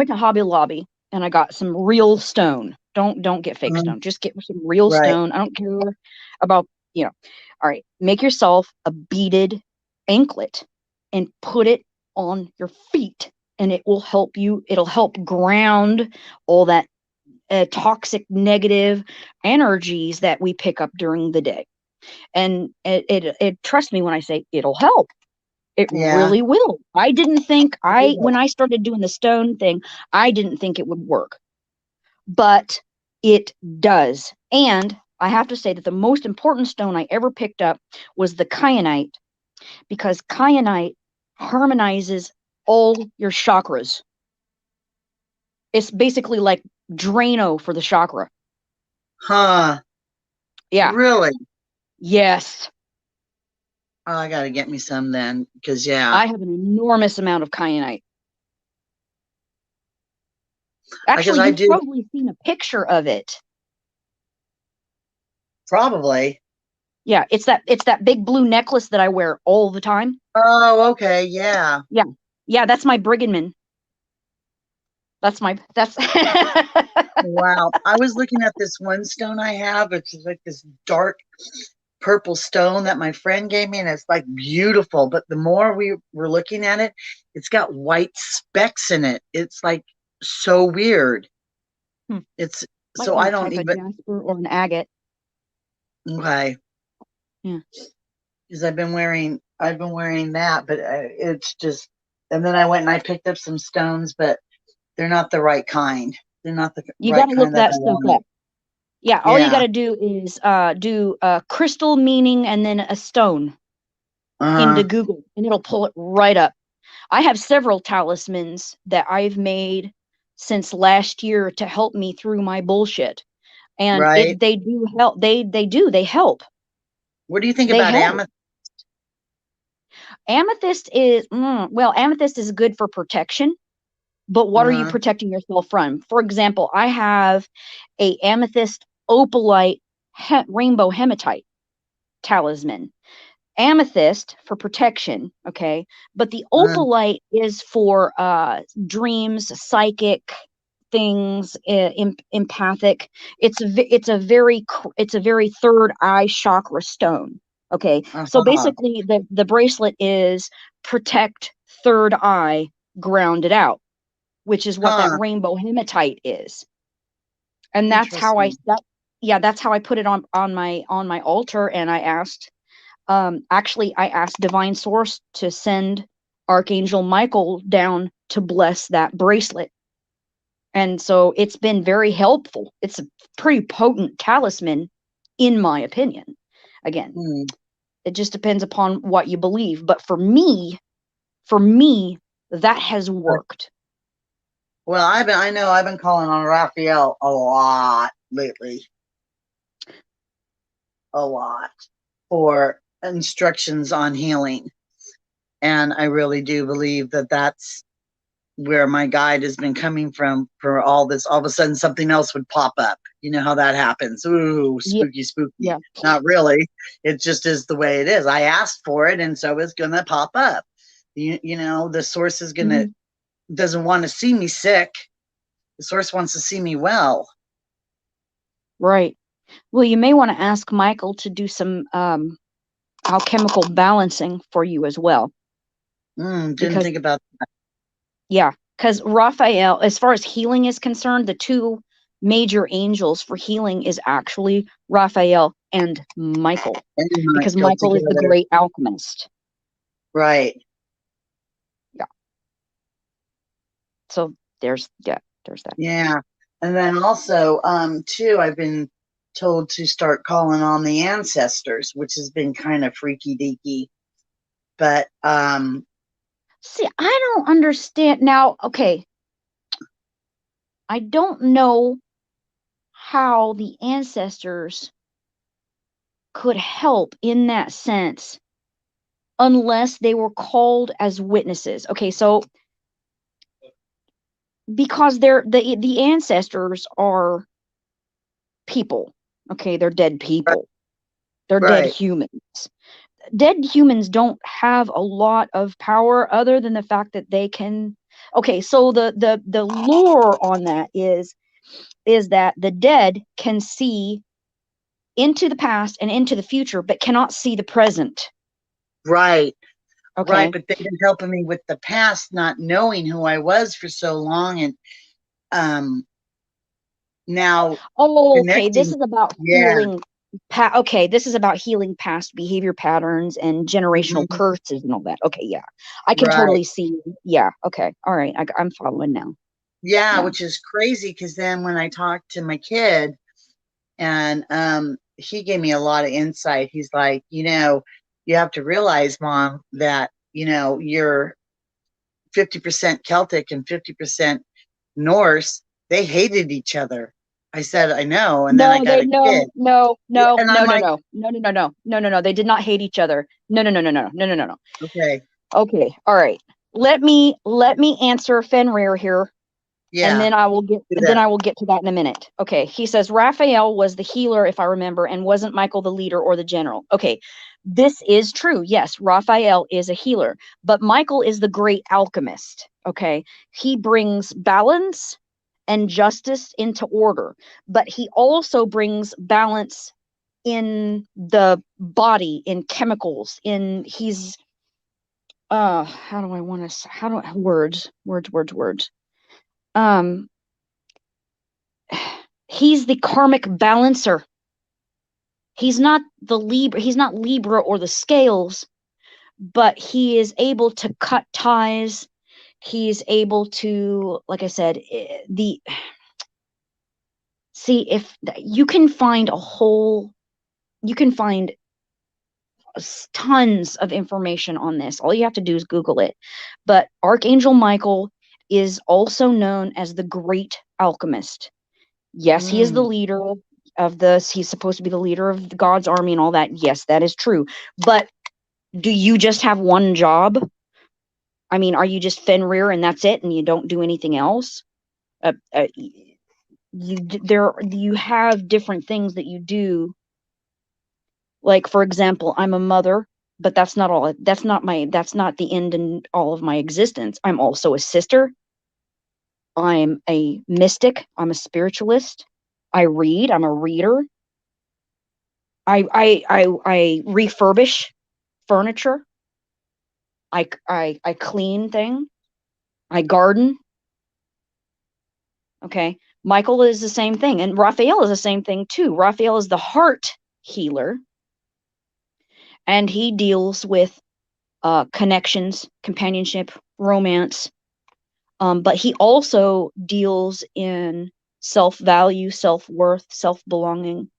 to Hobby Lobby and I got some real stone. Don't get fake stone. Just get some real Right. stone. I don't care about, you know. All right, make yourself a beaded anklet and put it on your feet and it will help you. It'll help ground all that toxic negative energies that we pick up during the day. And it trust me when I say it'll help. It Yeah. really will. I didn't think Yeah. when I started doing the stone thing, I didn't think it would work, but it does. And I have to say that the most important stone I ever picked up was the kyanite, because kyanite harmonizes all your chakras. It's basically like Drano for the chakra. Huh. Yeah. Really? Yes. Oh, I got to get me some then, because yeah, I have an enormous amount of kyanite. because Actually, I you've do probably seen a picture of it. probably. Yeah, it's that big blue necklace that I wear all the time. Oh, okay, yeah. Yeah. Yeah, that's my Brigandman. That's Wow. I was looking at this one stone I have. It's like this dark purple stone that my friend gave me, and it's like beautiful. But the more we were looking at it, it's got white specks in it. It's like so weird. Hmm, It's might so be I a don't type of even jasper or an agate. okay. Yeah. Because I've been wearing that, but it's just. And then I went and I picked up some stones, but they're not the right kind. They're not the You got right to look kind that that I stuff wanted. up. Yeah, all you got Yeah. to do is do a crystal meaning and then a stone into Uh, Google and it'll pull it right up. I have several talismans that I've made since last year to help me through my bullshit. And right. they do help. They help. What do you think They about help. amethyst? Amethyst is well, amethyst is good for protection, but what are you Uh-huh. protecting yourself from? For example, I have a amethyst opalite rainbow hematite talisman. Amethyst for protection, okay, but the Uh, opalite is for dreams, psychic things, empathic. It's a very third eye chakra stone. Okay, so uh-huh. basically the bracelet is protect third eye, grounded out, which is what that Huh. rainbow hematite is. And that's how Interesting. yeah, that's how I put it on my altar. And I asked, actually I asked divine source to send Archangel Michael down to bless that bracelet. And so it's been very helpful. It's a pretty potent talisman, in my opinion. Again, Hmm. it just depends upon what you believe. But for me, that has worked. Well, I know I've been calling on Raphael a lot lately. A lot for instructions on healing. And I really do believe that that's where my guide has been coming from for all this. All of a sudden, something else would pop up. You know how that happens. Ooh, spooky, spooky. Yeah. Not really. It just is the way it is. I asked for it, and so it's going to pop up. You know, the source is going to, doesn't want to see me sick. The source wants to see me well. Right. Well, you may want to ask Michael to do some alchemical balancing for you as well. Didn't think about that. Yeah, because Raphael, as far as healing is concerned, the two major angels for healing is actually Raphael and Michael, because Michael is the great alchemist. Right. Yeah. So there's that. Yeah. And then also, too, I've been told to start calling on the ancestors, which has been kind of freaky deaky. But see, I don't understand now. Okay, I don't know how the ancestors could help in that sense unless they were called as witnesses. Okay, so because the ancestors are people. Okay, they're dead people. They're dead humans. Dead humans don't have a lot of power other than the fact that they can. Okay, so the lore on that is that the dead can see into the past and into the future, but cannot see the present. Right. Okay. Right, but they've been helping me with the past, not knowing who I was for so long, and now. Oh, okay. This is about healing. Okay, this is about healing past behavior patterns and generational curses and all that. Okay, yeah, I can totally see. Yeah, okay, all right, I'm following now. Yeah, which is crazy because then when I talked to my kid, and he gave me a lot of insight. He's like, you know, you have to realize, Mom, that you know you're 50% Celtic and 50% Norse. They hated each other. I said, I know, and then I got a kid. No. And I'm like, No. They did not hate each other. No. okay. Okay, all right. Let me answer Fenrir here. Yeah. And then I will get to that in a minute. Okay. He says Raphael was the healer, if I remember, and wasn't Michael the leader or the general. Okay. This is true. Yes, Raphael is a healer, but Michael is the great alchemist. Okay. He brings balance and justice into order, but he also brings balance in the body, in chemicals, he's how do I want to words he's the karmic balancer. He's not Libra or the scales, but he is able to cut ties. He's able to, like I said, if you can find tons of information on this. All you have to do is Google it. But Archangel Michael is also known as the great alchemist. Yes, he is the leader of he's supposed to be the leader of God's army and all that. Yes, that is true. But do you just have one job? I mean, are you just Fenrir and that's it and you don't do anything else? You have different things that you do. Like, for example, I'm a mother, but that's not all. That's not the end and all of my existence. I'm also a sister. I'm a mystic. I'm a spiritualist. I read. I'm a reader. I refurbish furniture. I clean things. I garden. Okay. Michael is the same thing, and Raphael is the same thing too. Raphael is the heart healer, and he deals with connections, companionship, romance. But he also deals in self-value, self-worth, self-belonging.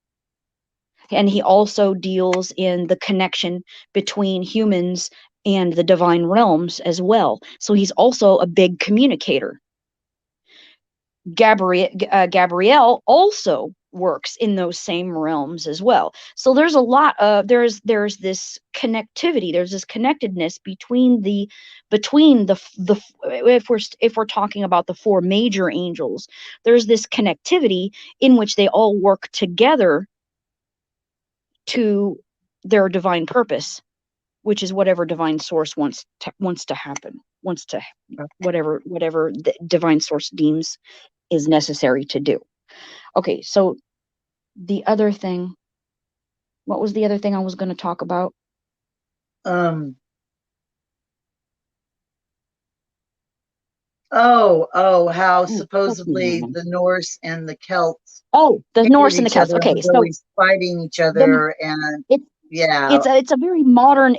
And he also deals in the connection between humans and the divine realms as well. So he's also a big communicator. Gabrielle also works in those same realms as well. So there's a lot of there's this connectivity, there's this connectedness between the if we're talking about the four major angels, there's this connectivity in which they all work together to their divine purpose, which is whatever divine source wants to happen, wants to whatever the divine source deems is necessary to do. Okay, so the other thing, what was the other thing I was going to talk about? How supposedly the Norse and the Celts the Norse and the each Celts. other Okay, and so always fighting each other, and it's a very modern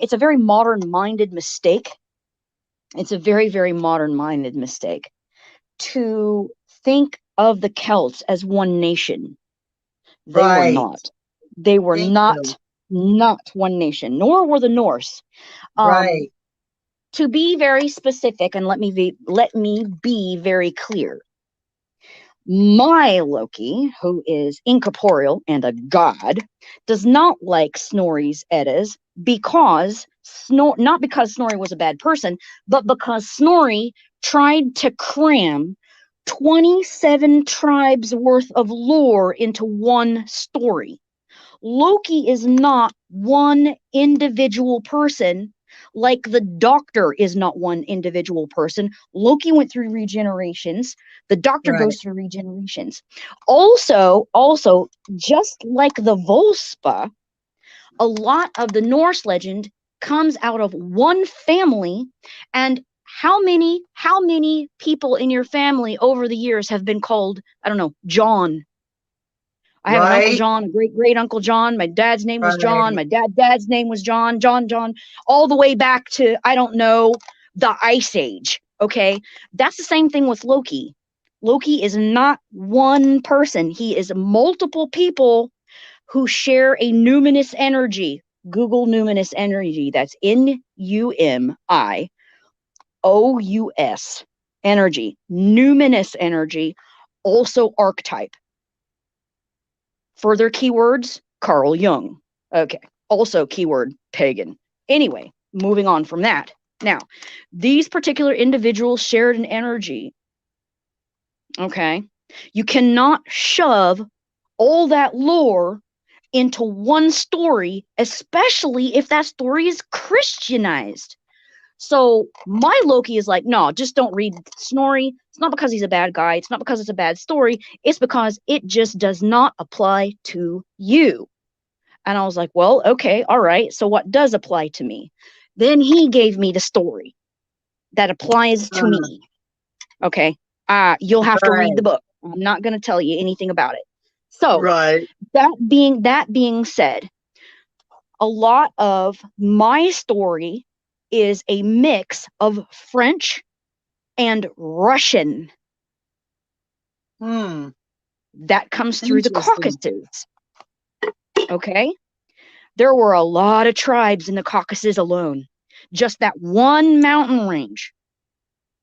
minded mistake. It's a very, very modern minded mistake to think of the Celts as one nation. They were not. They were not one nation, nor were the Norse. Right. To be very specific, and let me be very clear. My Loki, who is incorporeal and a god, does not like Snorri's Eddas because not because Snorri was a bad person, but because Snorri tried to cram 27 tribes worth of lore into one story. Loki is not one individual person, like the Doctor is not one individual person. Loki went through regenerations. The Doctor goes through regenerations. Also, just like the Volspa, a lot of the Norse legend comes out of one family. And how many people in your family over the years have been called, I don't know, John? I have an Uncle John, a great Uncle John. My dad's name was John. My dad's name was John, all the way back to, I don't know, the Ice Age. Okay. That's the same thing with Loki. Loki is not one person. He is multiple people who share a numinous energy. Google numinous energy. That's NUMIOUS energy. Numinous energy, also archetype. Further keywords, Carl Jung. Okay. Also keyword pagan. Anyway, moving on from that. Now, these particular individuals shared an energy. Okay. You cannot shove all that lore into one story, especially if that story is Christianized. So my Loki is like, no, just don't read Snorri. It's not because he's a bad guy. It's not because it's a bad story. It's because it just does not apply to you. And I was like, well, okay, all right. So what does apply to me? Then he gave me the story that applies to me. Okay. You'll have to read the book. I'm not going to tell you anything about it. So that being said, a lot of my story is a mix of French and Russian. That comes through the Caucasus. Okay. There were a lot of tribes in the Caucasus alone. Just that one mountain range.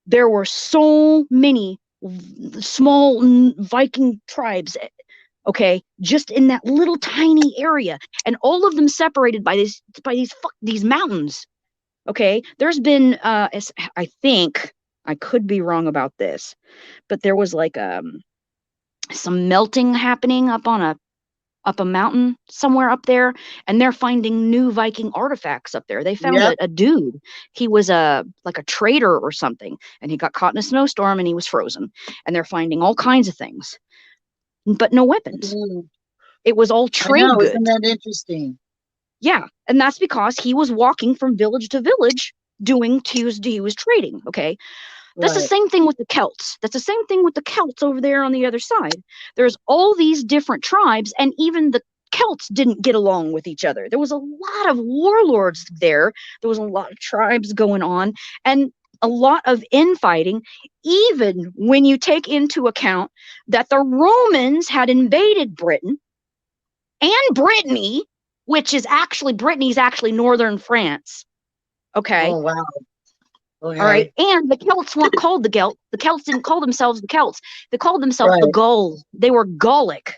There were so many small Viking tribes, okay, just in that little tiny area, and all of them separated by these mountains. Okay, there's been I think, I could be wrong about this, but there was like some melting happening up a mountain somewhere up there, and they're finding new Viking artifacts up there. They found a dude. He was like a trader or something, and he got caught in a snowstorm and he was frozen. And they're finding all kinds of things, but no weapons. It was all trade goods. Isn't that interesting? Yeah, and that's because he was walking from village to village he was trading. Okay. That's the same thing with the Celts. That's the same thing with the Celts over there on the other side. There's all these different tribes, and even the Celts didn't get along with each other. There was a lot of warlords there. There was a lot of tribes going on, and a lot of infighting, even when you take into account that the Romans had invaded Britain and Brittany, which is actually, Brittany's actually northern France. Okay. Oh, wow. All right. Okay. And the Celts weren't called the Celts. The Celts didn't call themselves the Celts. They called themselves the Right. Gauls. They were Gallic,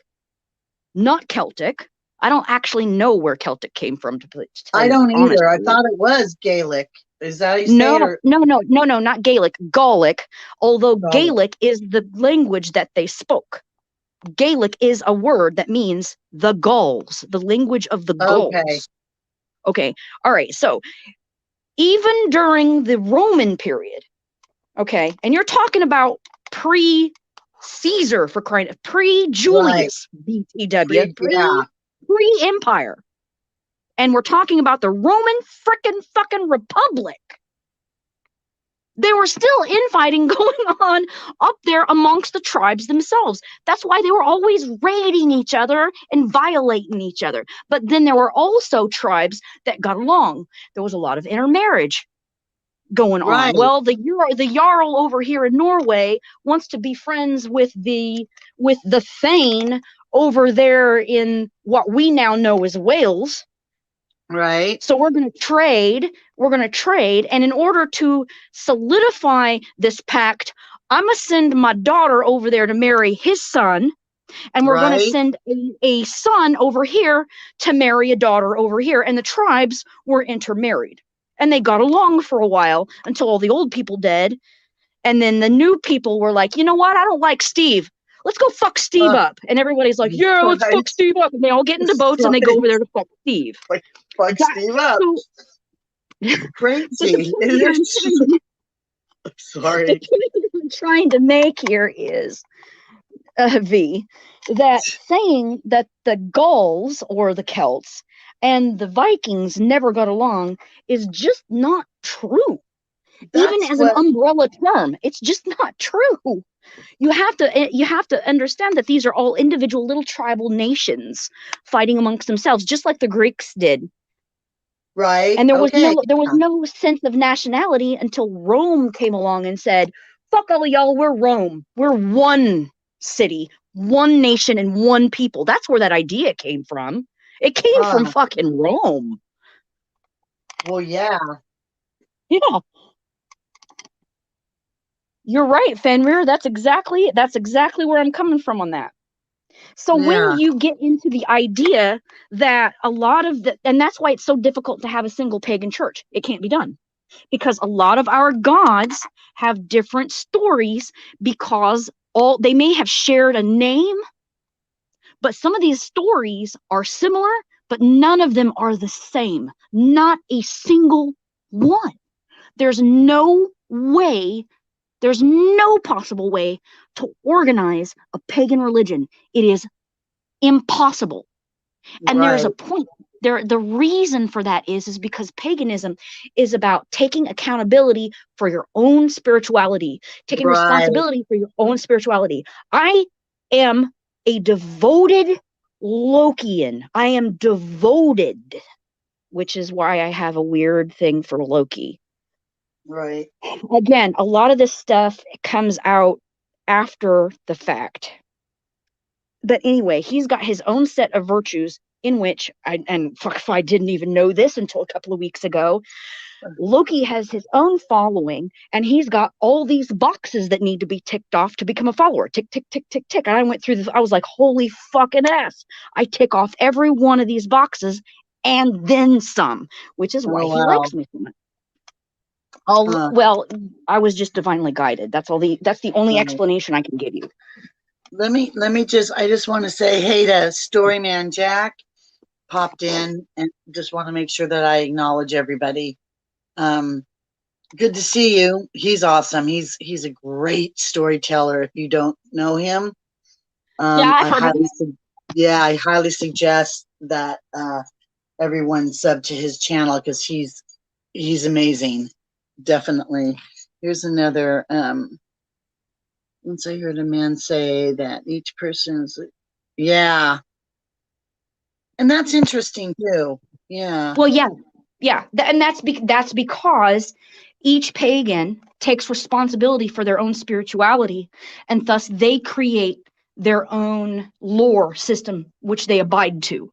not Celtic. I don't actually know where Celtic came from, to tell I you the don't honest either. I truth. thought it was Gaelic. Is that how you say it? No, Or no, no, no, no, not Gaelic, Gallic, although Gaelic? Gaelic is the language that they spoke. Gaelic is a word that means the Gauls, the language of the Okay. Gauls. Okay. All right. So even during the Roman period, okay, and you're talking about pre Caesar, for crying, pre Right. Julius, BTW, Yeah. pre Empire. And we're talking about the Roman frickin' fucking Republic. There were still infighting going on up there amongst the tribes themselves. That's why they were always raiding each other and violating each other. But then there were also tribes that got along. There was a lot of intermarriage going on. Right. Well, the Jarl over here in Norway wants to be friends with the Thane over there in what we now know as Wales. Right. So we're going to trade. We're going to trade. And in order to solidify this pact, I'm going to send my daughter over there to marry his son. And we're going to Right. send a son over here to marry a daughter over here. And the tribes were intermarried. And they got along for a while until all the old people dead. And then the new people were like, you know what? I don't like Steve. Let's go fuck Steve Uh, up. And everybody's like, yeah, let's right. fuck Steve up. And they all get into boats and they go over Right. there to fuck Steve. Like, fuck That, Steve up. so but the Crazy. point here Sorry. I'm trying to make here is V, that saying that the Gauls or the Celts and the Vikings never got along is just not true. Even That's as an what. umbrella term, it's just not true. You have to understand that these are all individual little tribal nations fighting amongst themselves, just like the Greeks did. Right. And there was Okay. no sense of nationality until Rome came along and said, "Fuck all of y'all, we're Rome. We're one city, one nation, and one people." That's where that idea came from. It came from Uh, fucking Rome. well, yeah. Yeah, you're right, Fenrir. That's exactly where I'm coming from on that. So when Yeah. you get into the idea that a lot of and that's why it's so difficult to have a single pagan church. It can't be done because a lot of our gods have different stories because all they may have shared a name, but some of these stories are similar, but none of them are the same. Not a single one. There's no way, there's no possible way to organize a pagan religion. It is impossible. And there's a Right. point there. The reason for that is because paganism is about taking accountability for your own spirituality, taking Right. responsibility for your own spirituality. I am a devoted Lokian. I am devoted, which is why I have a weird thing for Loki. Right. Again, a lot of this stuff comes out after the fact. But anyway, he's got his own set of virtues in which and fuck if I didn't even know this until a couple of weeks ago. Loki has his own following, and he's got all these boxes that need to be ticked off to become a follower. Tick, tick, tick, tick, tick. And I went through this. I was like, holy fucking ass. I tick off every one of these boxes and then some, which is why Oh, he wow. likes me so much. Oh, Uh, well, I was just divinely guided. That's the only right. explanation I can give you. I just want to say hey to Storyman Jack popped in and just want to make sure that I acknowledge everybody. Um, good to see you. He's awesome. He's a great storyteller. If you don't know him, Yeah, I've I heard of highly him. I highly suggest that everyone sub to his channel because he's amazing. Definitely. Here's another. Once I heard a man say that each person's, yeah, and that's interesting too. Yeah. Well, yeah, yeah, and that's because each pagan takes responsibility for their own spirituality, and thus they create their own lore system which they abide to.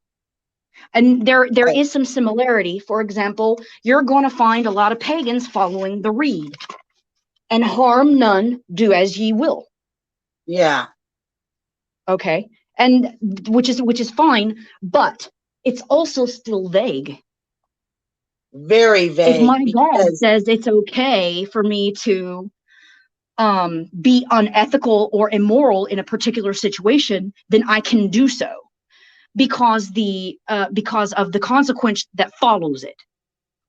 And there Right. is some similarity. For example, you're going to find a lot of pagans following the reed, and harm none, do as ye will. Yeah. Okay, and which is fine, but it's also still vague. Very If vague my God because says it's okay for me to be unethical or immoral in a particular situation, then I can do so because of the consequence that follows it,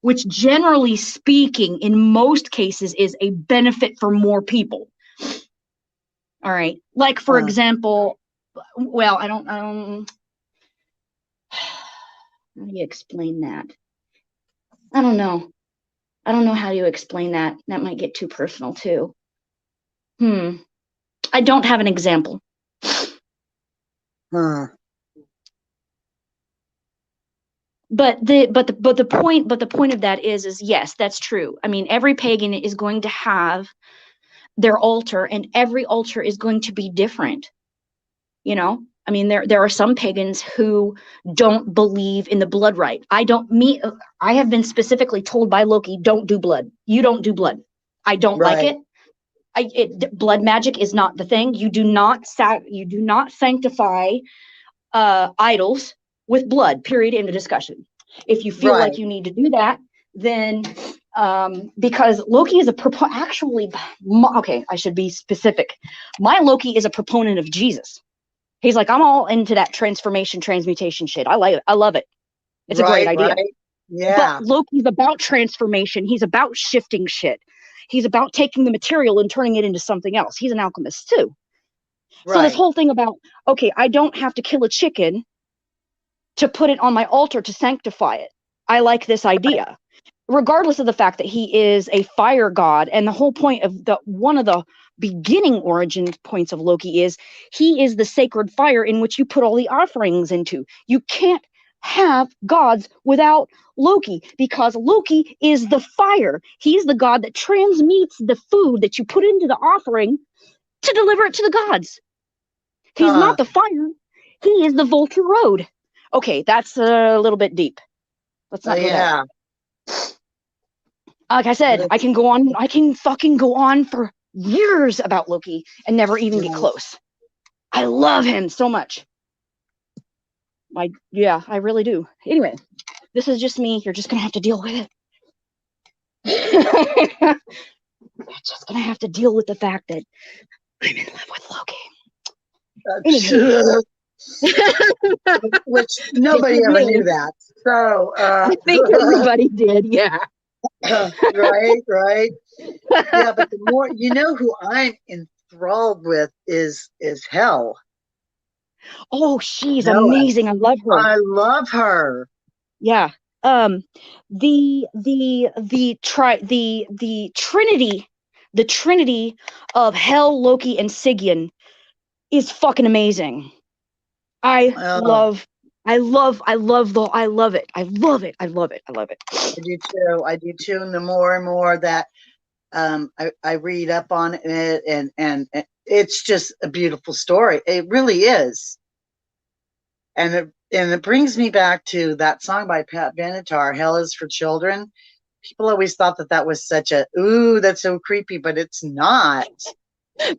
which generally speaking, in most cases, is a benefit for more people. All right, like for example, well, I don't how do you explain that? I don't know. I don't know how you explain that. That might get too personal too. I don't have an example. But the point of that is yes, that's true. I mean, every pagan is going to have their altar, and every altar is going to be different. You know, I mean, there are some pagans who don't believe in the blood rite. I have been specifically told by Loki, don't do blood. You don't do blood. I don't like it. Blood magic is not the thing. You do not sanctify idols with blood, period, end of discussion. If you feel like you need to do that, then because Loki is okay, I should be specific. My Loki is a proponent of Jesus. He's like, I'm all into that transmutation shit. I like it. I love it. It's a great idea. Right. Yeah. But Loki's about transformation. He's about shifting shit. He's about taking the material and turning it into something else. He's an alchemist too. Right. So this whole thing about, okay, I don't have to kill a chicken to put it on my altar to sanctify it. I like this idea. Right. Regardless of the fact that he is a fire god, and the whole point of one of the beginning origin points of Loki is he is the sacred fire in which you put all the offerings into. You can't have gods without Loki, because Loki is the fire. He's the god that transmutes the food that you put into the offering to deliver it to the gods. He's not the fire. He is the Vulture Road. Okay, that's a little bit deep. Let's not go there. Like I said, I can fucking go on for years about Loki and never even get close. I love him so much. I really do. Anyway, this is just me. You're just gonna have to deal with it. You're just gonna have to deal with the fact that I'm in love with Loki. Which nobody ever knew that. So I think everybody did, yeah. Right. Yeah, but the more, who I'm enthralled with is Hell. Oh, she's amazing. I love her. I love her. Yeah. The trinity of Hell, Loki, and Sigyn is fucking amazing. I love it. I love it. I do too. And the more and more that I read up on it, and it's just a beautiful story. It really is. And it brings me back to that song by Pat Benatar, Hell is for Children. People always thought that was such a, ooh, that's so creepy, but it's not.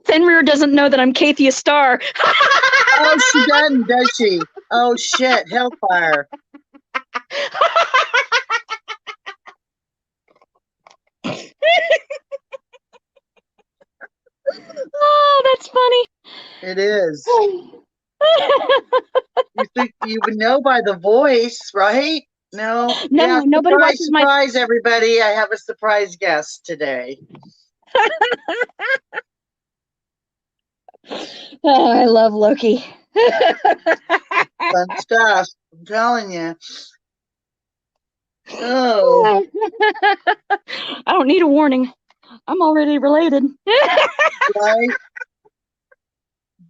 Fenrir doesn't know that I'm Kathia Starr. Oh, she doesn't, does she? Oh, shit, Hellfire. Oh, that's funny. It is. You think you would know by the voice, right? No, nobody watches surprise, everybody. I have a surprise guest today. Oh, I love Loki. Fun stuff. I'm telling you. Oh. I don't need a warning. I'm already related. Right?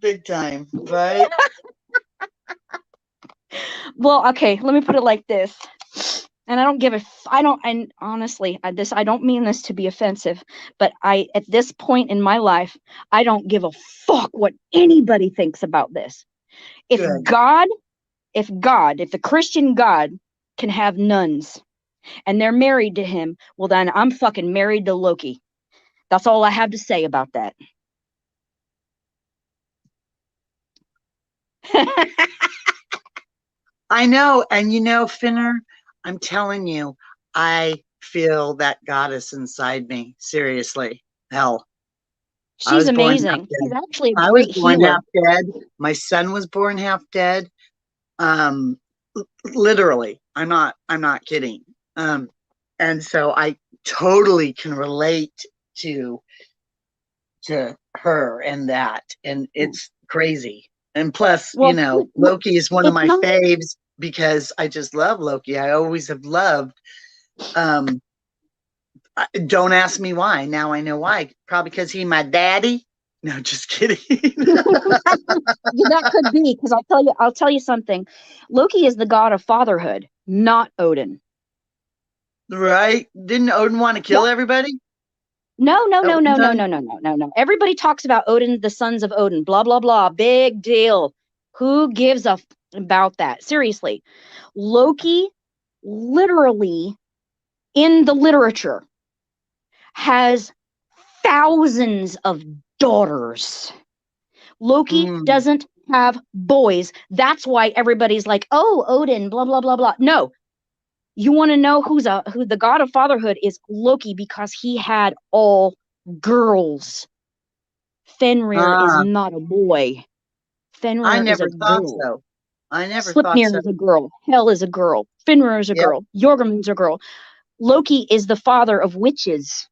Big time, right? Well, okay, let me put it like this. And and honestly, I don't mean this to be offensive, but at this point in my life, I don't give a fuck what anybody thinks about this. If God if the Christian God can have nuns and they're married to him, well, then I'm fucking married to Loki. That's all I have to say about that. I know. And Finner, I'm telling you, I feel that goddess inside me. Seriously. Hell. I She's was born half amazing. She's dead. actually a I was great born healer. half dead. My son was born half dead. Um, literally. I'm not kidding. And so I totally can relate to her and that. And it's crazy. And plus, Well, Loki is one of it's my not. faves because I just love Loki. I always have loved. Um, don't ask me why. Now I know why. Probably because he my daddy. No, just kidding. That could be, because I'll tell you something. Loki is the god of fatherhood, not Odin. Right? Didn't Odin want to Yeah. kill everybody No, no, at no, one no, no, time? no, no, no, no, no. Everybody talks about Odin, the sons of Odin, blah, blah, blah. Big deal. Who gives a about that? Seriously. Loki, literally, in the literature, has thousands of daughters. Loki Mm. doesn't have boys. That's why everybody's like, oh, Odin, blah, blah, blah, blah. No, you want to know who the god of fatherhood is? Loki, because he had all girls. Fenrir is Ah, not a boy. I Fenrir is a never thought girl. so. I never thought Slipnir so. is a girl. Hel is a girl. Fenrir is a Yep. girl. Jormungand's a girl. Loki is the father of witches.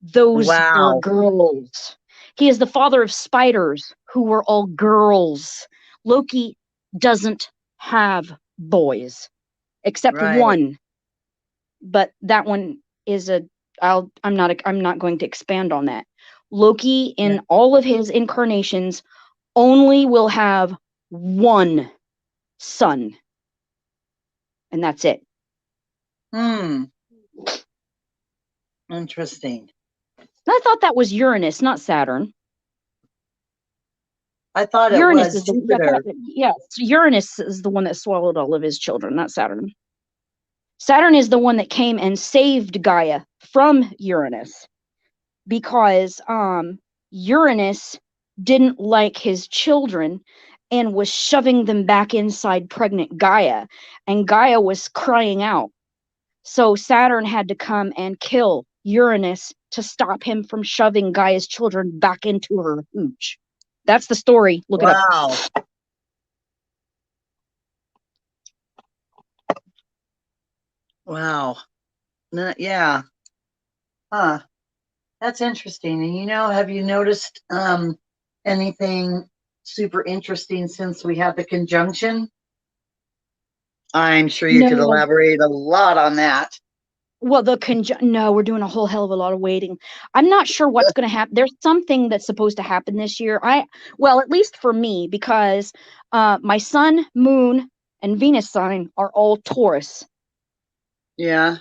Those were Wow. girls. He is the father of spiders, who were all girls. Loki doesn't have boys, except Right. one, but that one is a I'm not going to expand on that. Loki Yeah. in all of his incarnations only will have one son, and that's it. Hmm. Interesting. I thought that was Uranus, not Saturn. I thought it Uranus was is the yeah, Jupiter. yeah, Uranus is the one that swallowed all of his children, not Saturn. Saturn is the one that came and saved Gaia from Uranus, because Uranus didn't like his children and was shoving them back inside pregnant Gaia, and Gaia was crying out. So Saturn had to come and kill Uranus to stop him from shoving Gaia's children back into her hooch. That's the story. Look it up. Wow. Wow. Yeah. Huh. That's interesting. And have you noticed anything super interesting since we had the conjunction? I'm sure you could No, elaborate a lot on that. well, no, we're doing a whole hell of a lot of waiting. I'm not sure what's going to happen. There's something that's supposed to happen this year. Well, at least for me, because my sun, moon, and Venus sign are all Taurus. Yeah.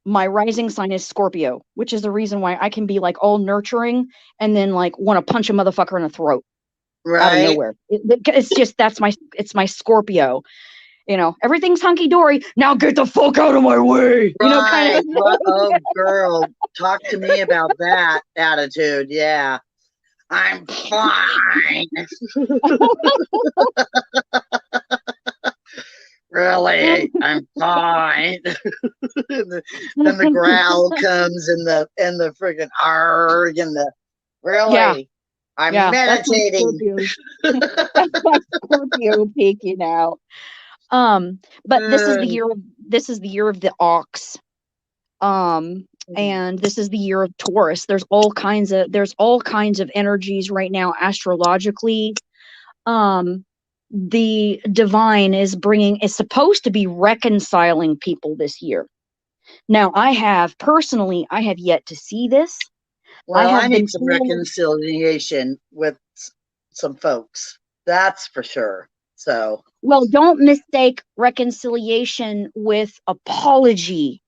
My rising sign is Scorpio, which is the reason why I can be like all nurturing and then like want to punch a motherfucker in the throat out of Right. nowhere. It's just it's my Scorpio. Everything's hunky dory. Now get the fuck out of my way. Kind Right. of. What? Oh, girl, talk to me about that attitude. Yeah. I'm fine. Really, I'm fine. Then the growl comes and the friggin' arg and the Yeah, really, I'm yeah. That's my meditating. Scorpio. That's my Scorpio peeking out. But this is the year of the ox. And this is the year of Taurus. There's all kinds of energies right now astrologically. The divine is supposed to be reconciling people this year. Now, I have yet to see this. I Well, I have been need some told, reconciliation with some folks. That's for sure. So, well, don't mistake reconciliation with apology.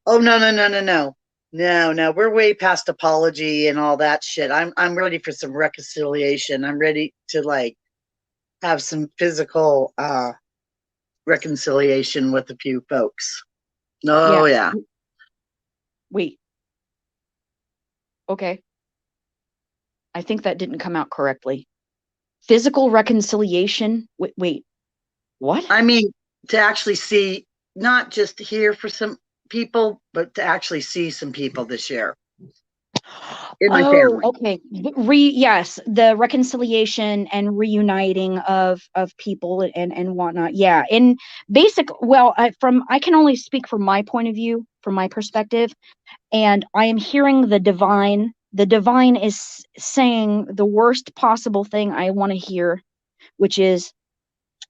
oh no, no, no, no, no. No, no, we're way past apology and all that shit. I'm ready for some reconciliation. I'm ready to have some physical reconciliation with a few folks. Oh Yeah. yeah. Wait. Okay. I think that didn't come out correctly. Physical reconciliation. Wait. What? I mean, to actually see, not just hear for some people, but to actually see some people this year in my Oh, family. okay. Yes, the reconciliation and reuniting of people and whatnot. Yeah, in basic. Well, I can only speak from my point of view, from my perspective, and I am hearing the divine. The divine is saying the worst possible thing I want to hear, which is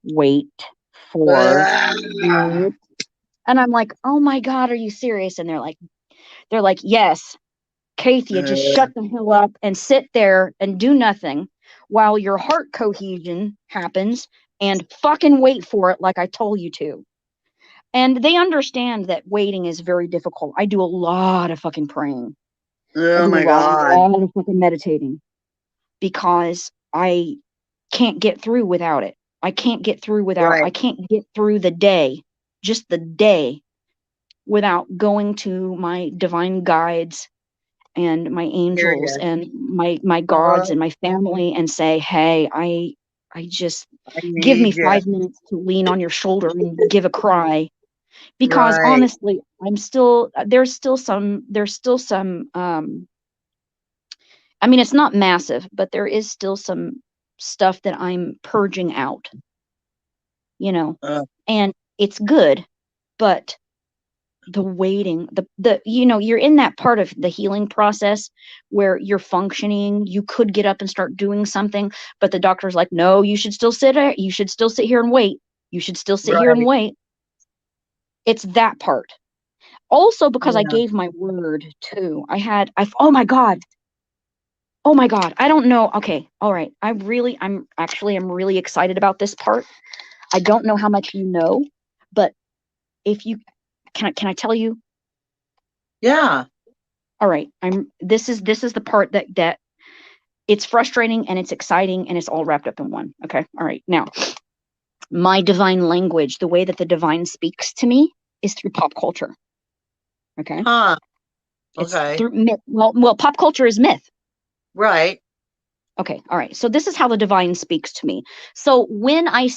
wait for Uh, it. And I'm like, oh my God, are you serious? And they're like, yes, Kathia, just shut the hell up and sit there and do nothing while your heart cohesion happens and fucking wait for it like I told you to. And they understand that waiting is very difficult. I do a lot of fucking praying. I oh do a my God. lot of fucking meditating because I can't get through without it. I Right. can't get through the day, just the day, without going to my divine guides and my Here angels you and my gods go. and my family and say, hey, I just I give me need you. 5 minutes to lean on your shoulder and give a cry. Because Right. honestly, I'm still there's still some I mean, it's not massive, but there is still some stuff that I'm purging out, you know. Uh, And it's good, but the waiting, the you're in that part of the healing process where you're functioning, you could get up and start doing something, but the doctor's like, no, you should still sit here and wait, you should still sit here and right. wait. It's that part. Also, because I Yeah. gave my word too. I oh my God, oh my God, I don't know. Okay, all right, I'm really excited about this part. I don't know how much you know, but if you can I tell you? Yeah. All right, this is the part that it's frustrating and it's exciting and it's all wrapped up in one. Okay. All right. Now, my divine language, the way that the divine speaks to me is through pop culture. Okay. Huh. It's Okay. through myth. Well, pop culture is myth. Right. Okay. All right. So this is how the divine speaks to me. So when I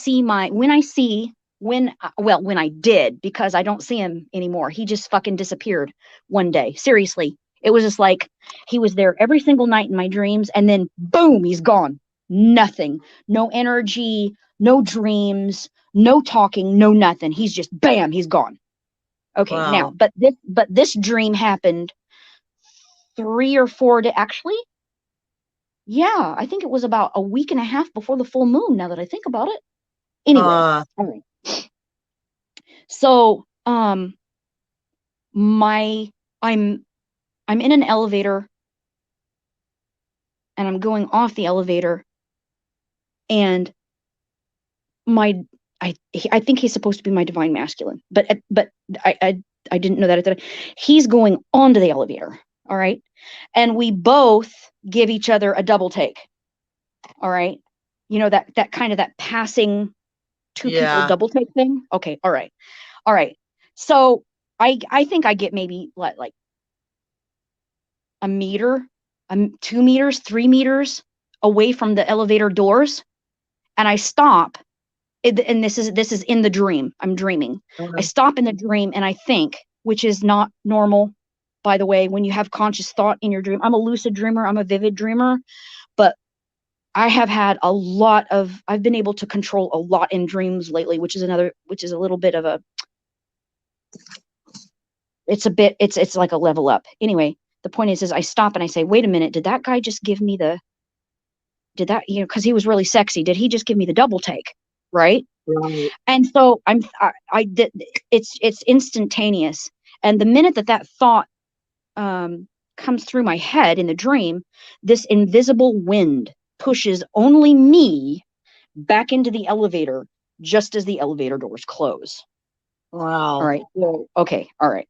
did, because I don't see him anymore, he just fucking disappeared one day. Seriously. It was just like he was there every single night in my dreams, and then boom, he's gone. Nothing. No energy, no dreams, no talking, no nothing. He's just bam, he's gone. Okay, now, Wow. but this dream happened 3 or 4 days. Actually, yeah, I think it was about a week and a half before the full moon, now that I think about it. Anyway, Huh. all right. So, my I'm I'm in an elevator and I'm going off the elevator, and my I think he's supposed to be my divine masculine, but I didn't know that at the time. He's going onto the elevator, all right? And we both give each other a double take, all right? That kind of that passing two people Yeah. double take thing. Okay, all right. All right. So I think I get maybe what, like a meter, 2 meters, 3 meters away from the elevator doors, and I stop. And this is in the dream. I'm dreaming. I Uh, stop in the dream and I think, which is not normal, by the way, when you have conscious thought in your dream. I'm a lucid dreamer. I'm a vivid dreamer, but I've been able to control a lot in dreams lately, which is a little bit of a, it's like a level up. Anyway, the point is I stop and I say, wait a minute, did that guy just give me did that, because he was really sexy. Did he just give me the double take? Right. right. And so I did. It's instantaneous. And the minute that thought comes through my head in the dream, this invisible wind pushes only me back into the elevator just as the elevator doors close. All Wow. right. Well, okay. All right.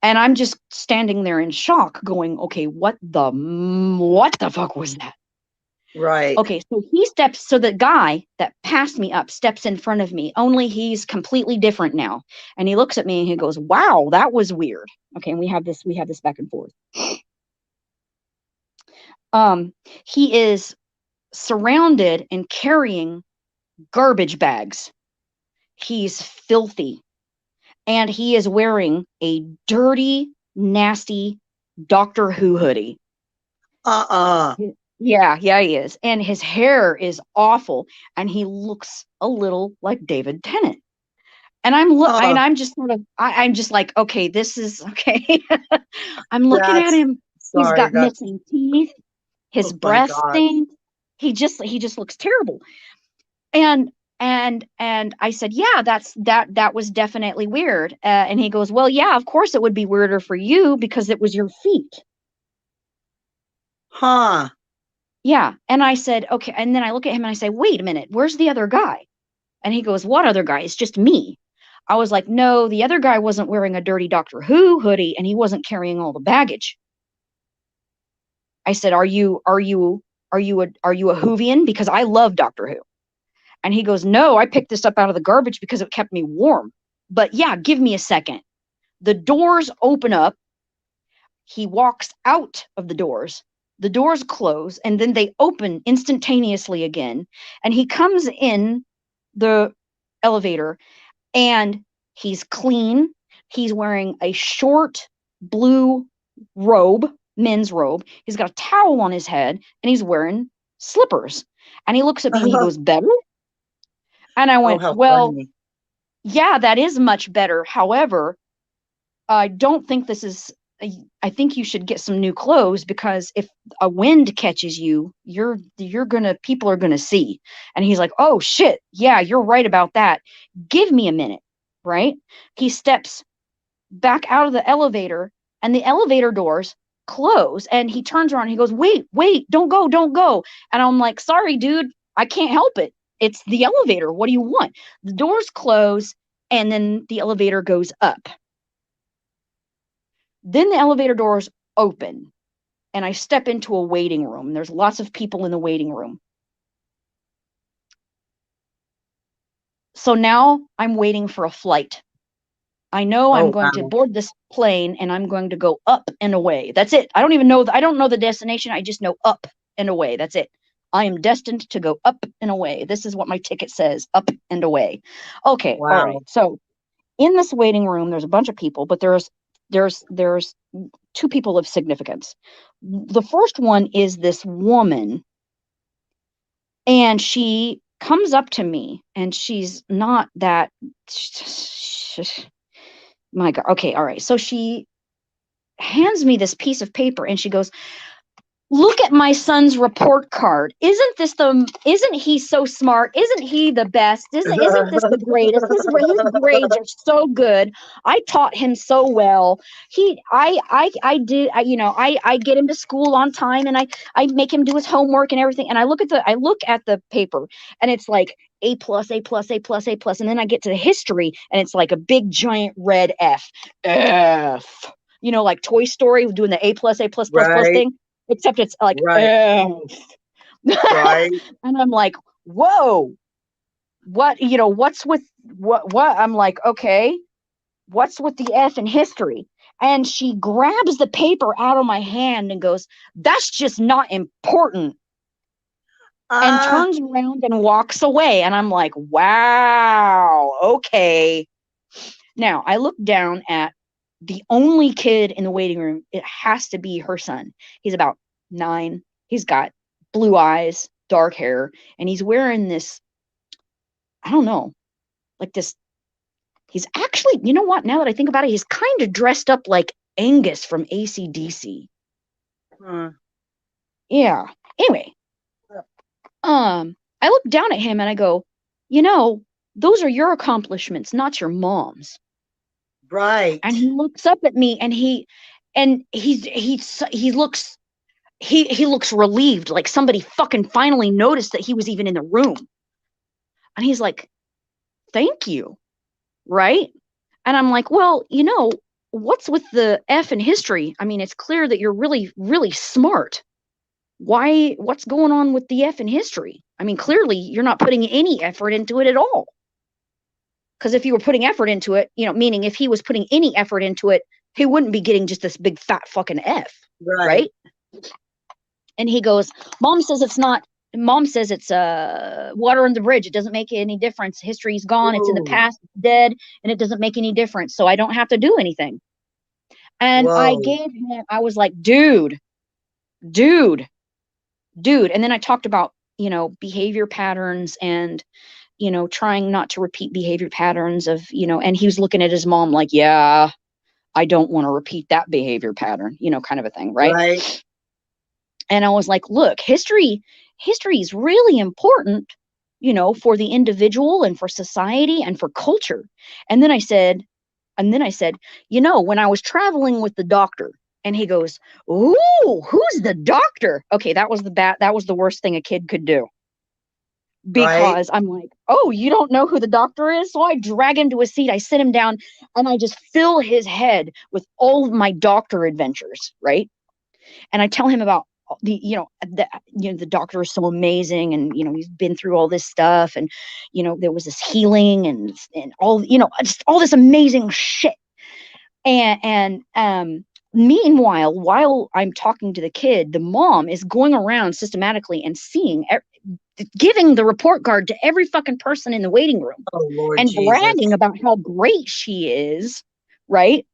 And I'm just standing there in shock, going, okay, what the fuck was that? Right. Okay, so the guy that passed me up steps in front of me, only he's completely different now. And he looks at me and he goes, "Wow, that was weird." Okay, and we have this back and forth. Um, he is surrounded and carrying garbage bags. He's filthy. And he is wearing a dirty, nasty Doctor Who hoodie. Uh-uh. Yeah, he is. And his hair is awful. And he looks a little like David Tennant. And Oh, I'm just sort of I'm just like, okay, this is okay. I'm looking at that's him. He's sorry. got That's missing teeth. His oh my breath God. stinks. He just looks terrible. And I said, yeah, that was definitely weird. And he goes, well, yeah, of course it would be weirder for you because it was your feet. Huh. Yeah. And I said, okay. And then I look at him and I say, wait a minute, where's the other guy? And he goes, what other guy? It's just me. I was like, no, the other guy wasn't wearing a dirty Doctor Who hoodie and he wasn't carrying all the baggage. I said, are you a Whovian? Because I love Doctor Who. And he goes, no, I picked this up out of the garbage because it kept me warm. But yeah, give me a second. The doors open up. He walks out of the doors. The doors close and then they open instantaneously again. And he comes in the elevator and he's clean. He's wearing a short blue robe, men's robe. He's got a towel on his head and he's wearing slippers. And he looks at me and he goes, better? And I Oh, went, how well, funny. yeah, that is much better. However, I don't think this is. I think you should get some new clothes because if a wind catches you, you're gonna people are gonna see. And he's like, oh shit, yeah, you're right about that. Give me a minute, right? He steps back out of the elevator, and the elevator doors close, and he turns around. And he goes, wait, don't go, don't go. And I'm like, sorry, dude, I can't help it. It's the elevator. What do you want? The doors close, and then the elevator goes up. Then the elevator doors open and I step into a waiting room. There's lots of people in the waiting room. So now I'm waiting for a flight. I know I'm Oh, going to wow. board this plane and I'm going to go up and away. That's it. I don't know the destination. I just know up and away. That's it. I am destined to go up and away. This is what my ticket says, up and away. Okay, all right. Wow. So in this waiting room, there's a bunch of people, but there's two people of significance. The first one is this woman, and she comes up to me, and she's not that. My God. Okay, all right. So she hands me this piece of paper, and she goes, look at my son's report card. Isn't he so smart? Isn't he the best? Isn't this the greatest? His grades are so good. I taught him so well. I get him to school on time and I make him do his homework and everything. And I look at the paper and it's like A plus, A plus, A plus, A plus. And then I get to the history and it's like a big giant red F. F. Like Toy Story doing the A plus, A plus, plus, plus Right. thing, except it's like Right. F. Right. And I'm like, whoa, what's with what? I'm like, okay, what's with the F in history? And she grabs the paper out of my hand and goes, that's just not important, and Ah. turns around and walks away. And I'm like, wow, okay. Now I look down at the only kid in the waiting room. It has to be her son. He's about 9. He's got blue eyes, dark hair, and he's wearing this, I don't know, like this. He's actually, you know what? Now that I think about it, he's kind of dressed up like Angus from AC/DC. Hmm. Yeah. Anyway, I look down at him and I go, those are your accomplishments, not your mom's. Right. And he looks up at me and he looks relieved, like somebody fucking finally noticed that he was even in the room. And he's like, thank you. Right. And I'm like, well, what's with the F in history? I mean, it's clear that you're really, really smart. what's going on with the F in history? I mean, clearly you're not putting any effort into it at all. Because if you were putting effort into it, meaning if he was putting any effort into it, he wouldn't be getting just this big fat fucking F, right? And he goes, Mom says it's water under the bridge. It doesn't make any difference. History's gone. Ooh. It's in the past. It's dead. And it doesn't make any difference. So I don't have to do anything. And whoa. I was like, dude. And then I talked about, behavior patterns and, trying not to repeat behavior patterns of, and he was looking at his mom like, yeah, I don't want to repeat that behavior pattern, kind of a thing. Right. And I was like, look, history is really important, for the individual and for society and for culture. And then I said, when I was traveling with the doctor, and he goes, ooh, who's the doctor? Okay, that was the worst thing a kid could do. Because right. I'm like, oh, you don't know who the doctor is? So I drag him to a seat, I sit him down, and I just fill his head with all of my doctor adventures, right? And I tell him about the doctor is so amazing, and he's been through all this stuff, and there was this healing and all, just all this amazing shit. And meanwhile, while I'm talking to the kid, the mom is going around systematically and giving the report card to every fucking person in the waiting room, and Jesus. Bragging about how great she is, right?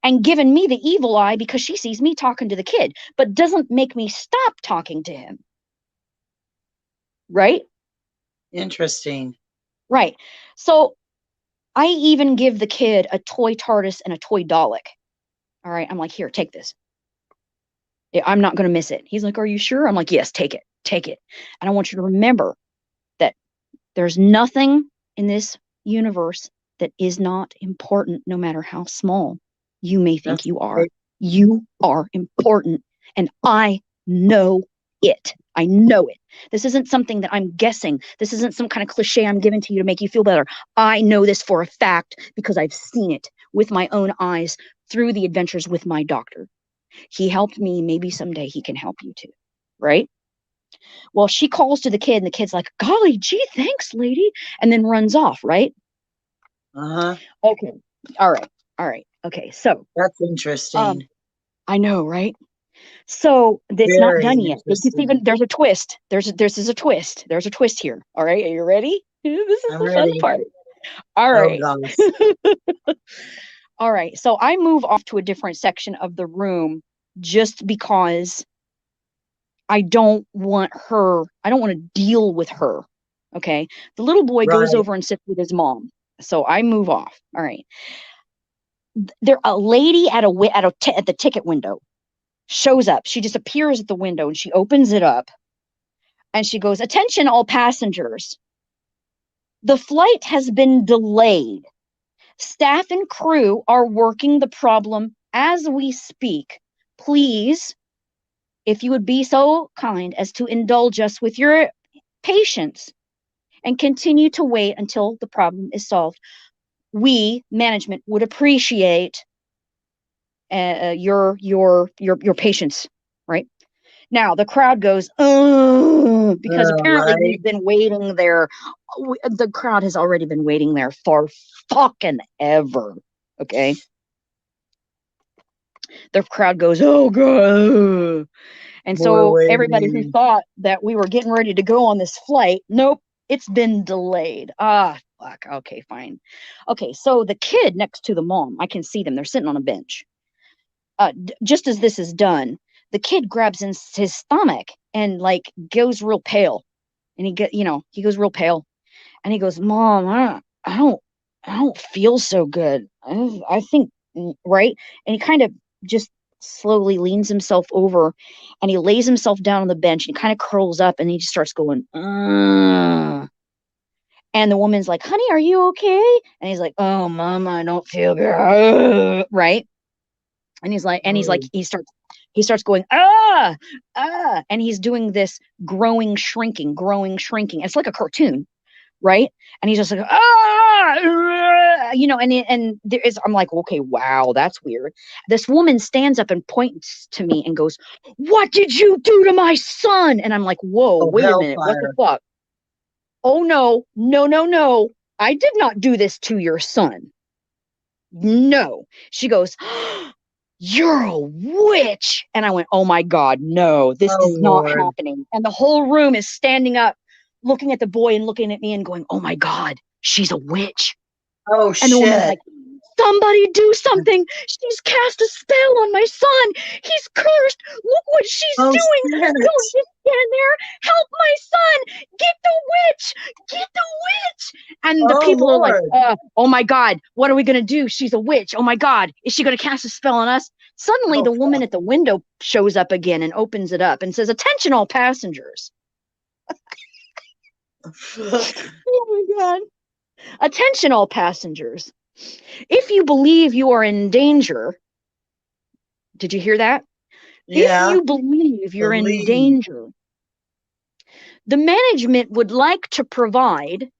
And giving me the evil eye because she sees me talking to the kid, but doesn't make me stop talking to him. Right? Interesting. Right. So I even give the kid a toy TARDIS and a toy Dalek. All right. I'm like, here, take this. I'm not going to miss it. He's like, are you sure? I'm like, yes, take it. And I want you to remember that there's nothing in this universe that is not important, no matter how small you may think That's you are. Great. You are important. And I know it. I know it. This isn't something that I'm guessing. This isn't some kind of cliche I'm giving to you to make you feel better. I know this for a fact because I've seen it with my own eyes through the adventures with my doctor. He helped me. Maybe someday he can help you too. Right? Well, she calls to the kid, and the kid's like, golly, gee, thanks, lady. And then runs off. Right? Uh-huh. Okay. All right. Okay. So that's interesting. I know, right? So it's not done yet. There's a twist. There's a twist. There's a twist here. All right. Are you ready? This is the fun part. All right. Oh, all right. So I move off to a different section of the room just because I don't want to deal with her. Okay. The little boy goes over and sits with his mom. So I move off. All right. A lady at the ticket window shows up. She just appears at the window and she opens it up and she goes, attention all passengers. The flight has been delayed. Staff and crew are working the problem as we speak. Please, if you would be so kind as to indulge us with your patience and continue to wait until the problem is solved. We, management, would appreciate your patience, right? Now the crowd goes, oh, because apparently we've been waiting there. The crowd has already been waiting there for fucking ever. Okay. The crowd goes, oh god. And so everybody who thought that we were getting ready to go on this flight, nope, it's been delayed. Ah, fuck. Okay, fine. Okay, so the kid next to the mom, I can see them. They're sitting on a bench. Just as this is done, the kid grabs his stomach and like goes real pale, and he goes real pale, and he goes, Mom, I don't feel so good. I think, right? And he kind of just slowly leans himself over, and he lays himself down on the bench and kind of curls up, and he just starts going, and the woman's like, honey, are you okay? And he's like, oh, Mama, I don't feel good. Right? And he's like, he starts going, and he's doing this growing, shrinking. It's like a cartoon, right? And he's just like, and there is, I'm like, okay, wow, that's weird. This woman stands up and points to me and goes, "What did you do to my son?" And I'm like, whoa, Oh, wait a minute, what the hellfire. fuck? Oh no, no, no, no. I did not do this to your son. No. She goes, "You're a witch." And I went, oh my God, no, this Oh, is not Lord. happening. And the whole room is standing up, looking at the boy and looking at me and going, oh my God, she's a witch. Oh, And the woman's shit. like, somebody do something. She's cast a spell on my son. He's cursed. Look what she's Oh, doing. Don't shit. just stand there. Help my son. Get the witch. Get the witch. And the Oh, people are like, Lord. oh my God, what are we going to do? She's a witch. Oh my God. Is she going to cast a spell on us? Suddenly, Oh, the woman at the window shows up again and opens it up and says, "Attention, all passengers." fuck. Oh my God. "Attention, all passengers. If you believe you are in danger," did you hear that? "If Yeah. you believe you're in Believe. danger, the management would like to provide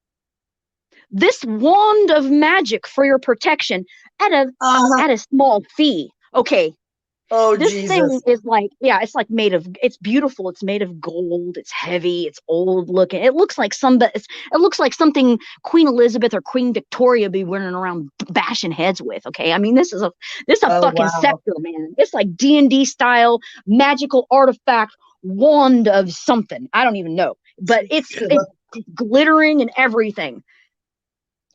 this wand of magic for your protection at a Uh, at a small fee." Okay, oh, this thing Jesus. is like, yeah, it's like made of, it's beautiful, it's made of gold, it's heavy, it's old looking. It looks like it looks like something Queen Elizabeth or Queen Victoria be running around bashing heads with. Okay, I mean, this is a Oh, fucking wow. scepter, man. It's like D&D style magical artifact wand of something. I don't even know, but it's glittering and everything,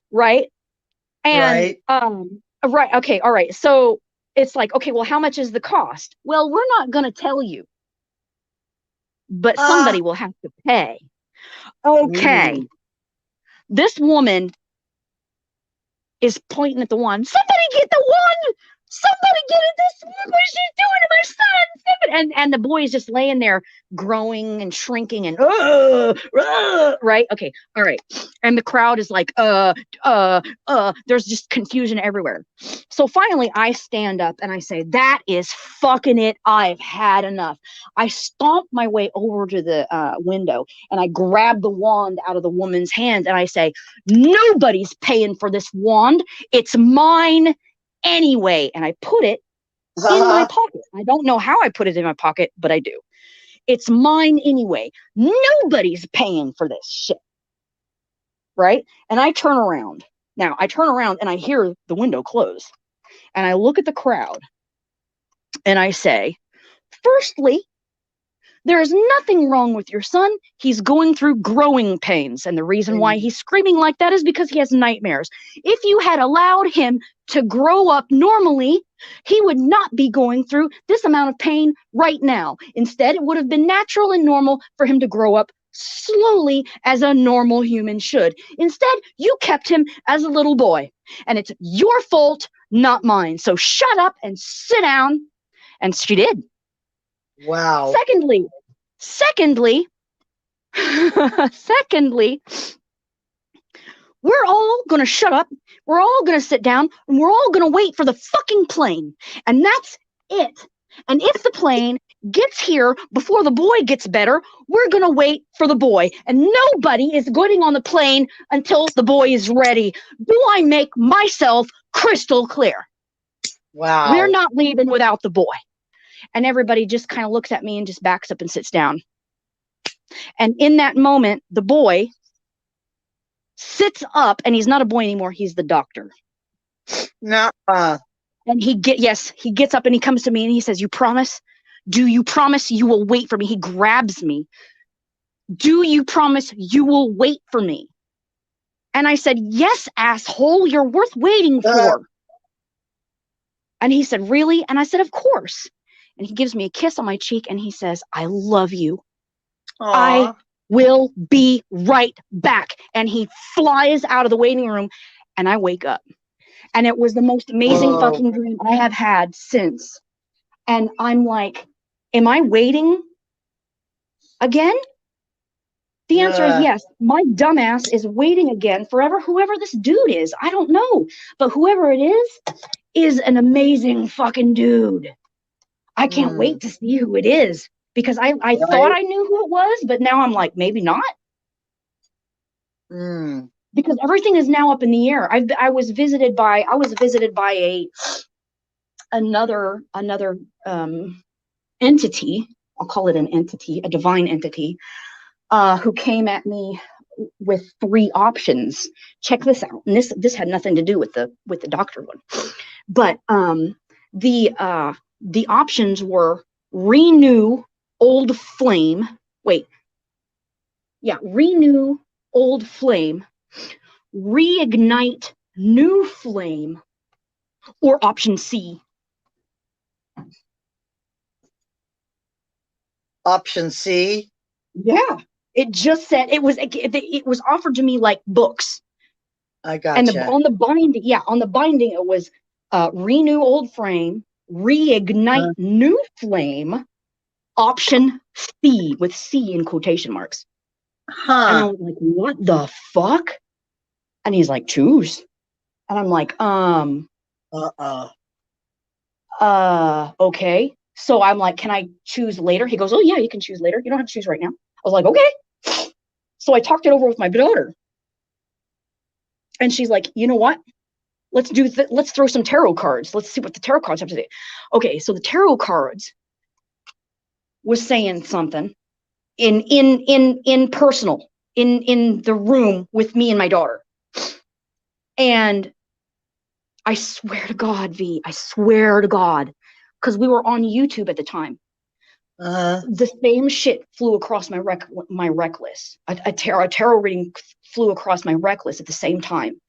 right? And Right. right, okay, all right. So it's like, okay, well, how much is the cost? Well, we're not going to tell you, but Ah. somebody will have to pay. Okay. Ooh. This woman is pointing at the wand. Somebody get the wand. Somebody get it. This woman, what she's doing to my son. And the boy is just laying there growing and shrinking and right. Okay. All right. And the crowd is like, there's just confusion everywhere. So finally I stand up and I say, that is fucking it. I've had enough. I stomp my way over to the window and I grab the wand out of the woman's hands and I say, nobody's paying for this wand. It's mine anyway. And I put it in my pocket. I don't know how I put it in my pocket, but I do. It's mine anyway. Nobody's paying for this shit. Right? And I turn around. Now I turn around and I hear the window close. And I look at the crowd and I say, firstly, there is nothing wrong with your son. He's going through growing pains. And the reason why he's screaming like that is because he has nightmares. If you had allowed him to grow up normally, he would not be going through this amount of pain right now. Instead, it would have been natural and normal for him to grow up slowly as a normal human should. Instead, you kept him as a little boy. And it's your fault, not mine. So shut up and sit down. And she did. Wow. Secondly, secondly, we're all going to shut up. We're all going to sit down and we're all going to wait for the fucking plane. And that's it. And if the plane gets here before the boy gets better, we're going to wait for the boy. And nobody is getting on the plane until the boy is ready. Do I make myself crystal clear? Wow. We're not leaving without the boy. And everybody just kind of looks at me and just backs up and sits down. And in that moment, the boy sits up, and he's not a boy anymore. He's the doctor. No. And he gets up and he comes to me and he says, "You promise? Do you promise you will wait for me?" He grabs me. "Do you promise you will wait for me?" And I said, "Yes, asshole, you're worth waiting for." And he said, "Really?" And I said, "Of course." And he gives me a kiss on my cheek and he says, "I love you. I will be right back." And he flies out of the waiting room and I wake up. And it was the most amazing fucking dream I have had since. And I'm like, am I waiting again? The answer is yes. My dumbass is waiting again forever. Whoever this dude is, I don't know. But whoever it is an amazing fucking dude. I can't wait to see who it is. Because I thought I knew who it was, but now I'm like, maybe not. because everything is now up in the air. I was visited by another entity. I'll call it an entity, a divine entity, who came at me with 3 options. Check this out. And this had nothing to do with the doctor one, but the options were renew old flame. Renew old flame, reignite new flame, or option C. Option C. Yeah, it just said it was offered to me like books. I gotcha. And on the binding, it was renew old flame, reignite new flame, option C, with C in quotation marks. And I was like, what the fuck? And he's like, choose. And I'm like, okay. So I'm like, can I choose later? He goes, oh yeah, you can choose later. You don't have to choose right now. I was like, okay. So I talked it over with my daughter. And she's like, you know what? Let's throw some tarot cards. Let's see what the tarot cards have to say. Okay, so the tarot cards was saying something in personal, in the room with me and my daughter. And I swear to God, V, I swear to God, because we were on YouTube at the time. The same shit flew across my rec list. A tarot reading flew across my rec list at the same time.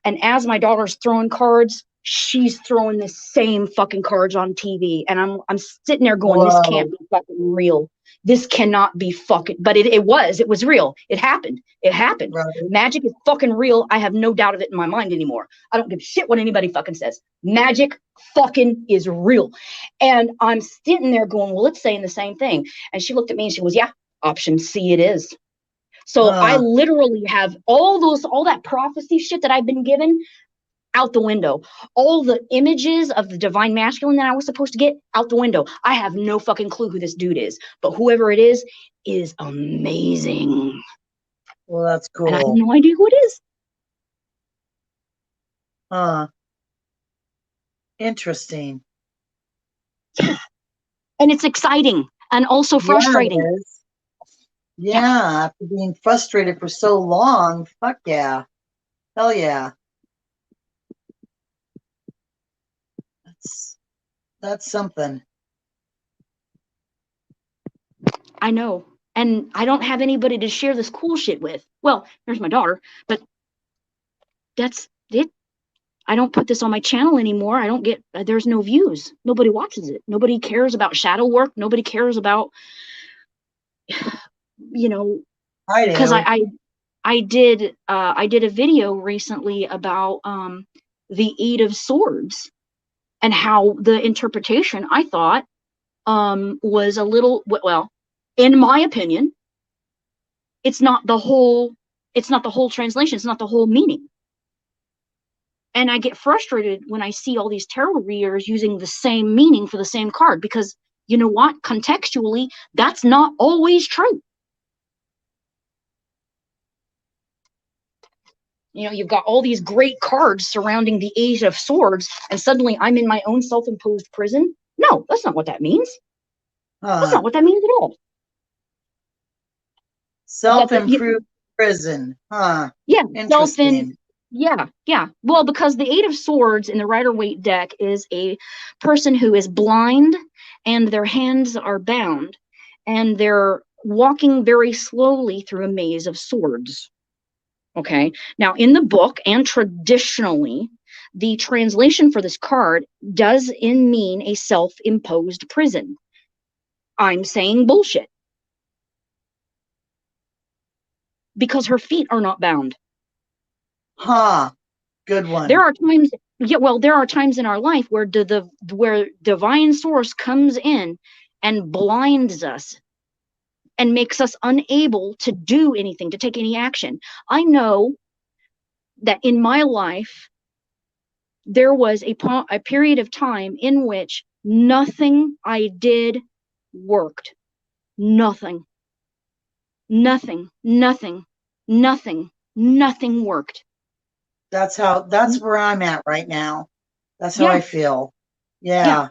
And as my daughter's throwing cards, she's throwing the same fucking cards on TV. And I'm sitting there going, this can't be fucking real. This cannot be fucking, but it was real. It happened. Right. Magic is fucking real. I have no doubt of it in my mind anymore. I don't give a shit what anybody fucking says. Magic fucking is real. And I'm sitting there going, well, it's saying the same thing. And she looked at me and she goes, yeah, option C it is. So I literally have all that prophecy shit that I've been given out the window. All the images of the divine masculine that I was supposed to get out the window. I have no fucking clue who this dude is, but whoever it is amazing. Well, that's cool. And I have no idea who it is. Interesting. And it's exciting and also frustrating. Yeah, after being frustrated for so long, fuck yeah. Hell yeah. That's something. I know. And I don't have anybody to share this cool shit with. Well, there's my daughter, but that's it. I don't put this on my channel anymore. I don't get, there's no views. Nobody watches it. Nobody cares about shadow work. Nobody cares about, you know, because I did a video recently about the 8 of Swords and how the interpretation I thought was a little, well, in my opinion, it's not the whole translation. It's not the whole meaning. And I get frustrated when I see all these tarot readers using the same meaning for the same card, because you know what? Contextually, that's not always true. You know, you've got all these great cards surrounding the 8 of Swords, and suddenly I'm in my own self-imposed prison. No, that's not what that means. That's not what that means at all. Self-improved prison. Yeah, interesting. Yeah. Well, because the 8 of Swords in the Rider-Waite deck is a person who is blind and their hands are bound and they're walking very slowly through a maze of swords. Okay. Now, in the book and traditionally, the translation for this card does mean a self-imposed prison. I'm saying bullshit. Because her feet are not bound. Good one. There are times, there are times in our life where where divine source comes in and blinds us and makes us unable to do anything, to take any action. I know that in my life, there was a period of time in which nothing I did worked. Nothing. Nothing worked. That's where I'm at right now. That's how Yeah, I feel. yeah. Yeah.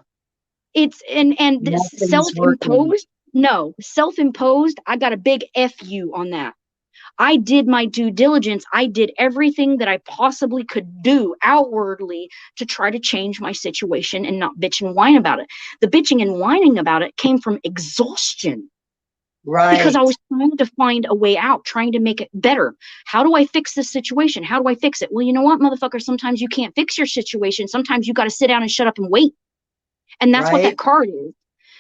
It's and this Nothing's working. self-imposed. No, self-imposed. I got a big F you on that. I did my due diligence. I did everything that I possibly could do outwardly to try to change my situation and not bitch and whine about it. The bitching and whining about it came from exhaustion because I Right. was trying to find a way out, trying to make it better. How do I fix this situation? How do I fix it? Well, you know what, motherfucker? Sometimes you can't fix your situation. Sometimes you got to sit down and shut up and wait. And that's what that Right. card is.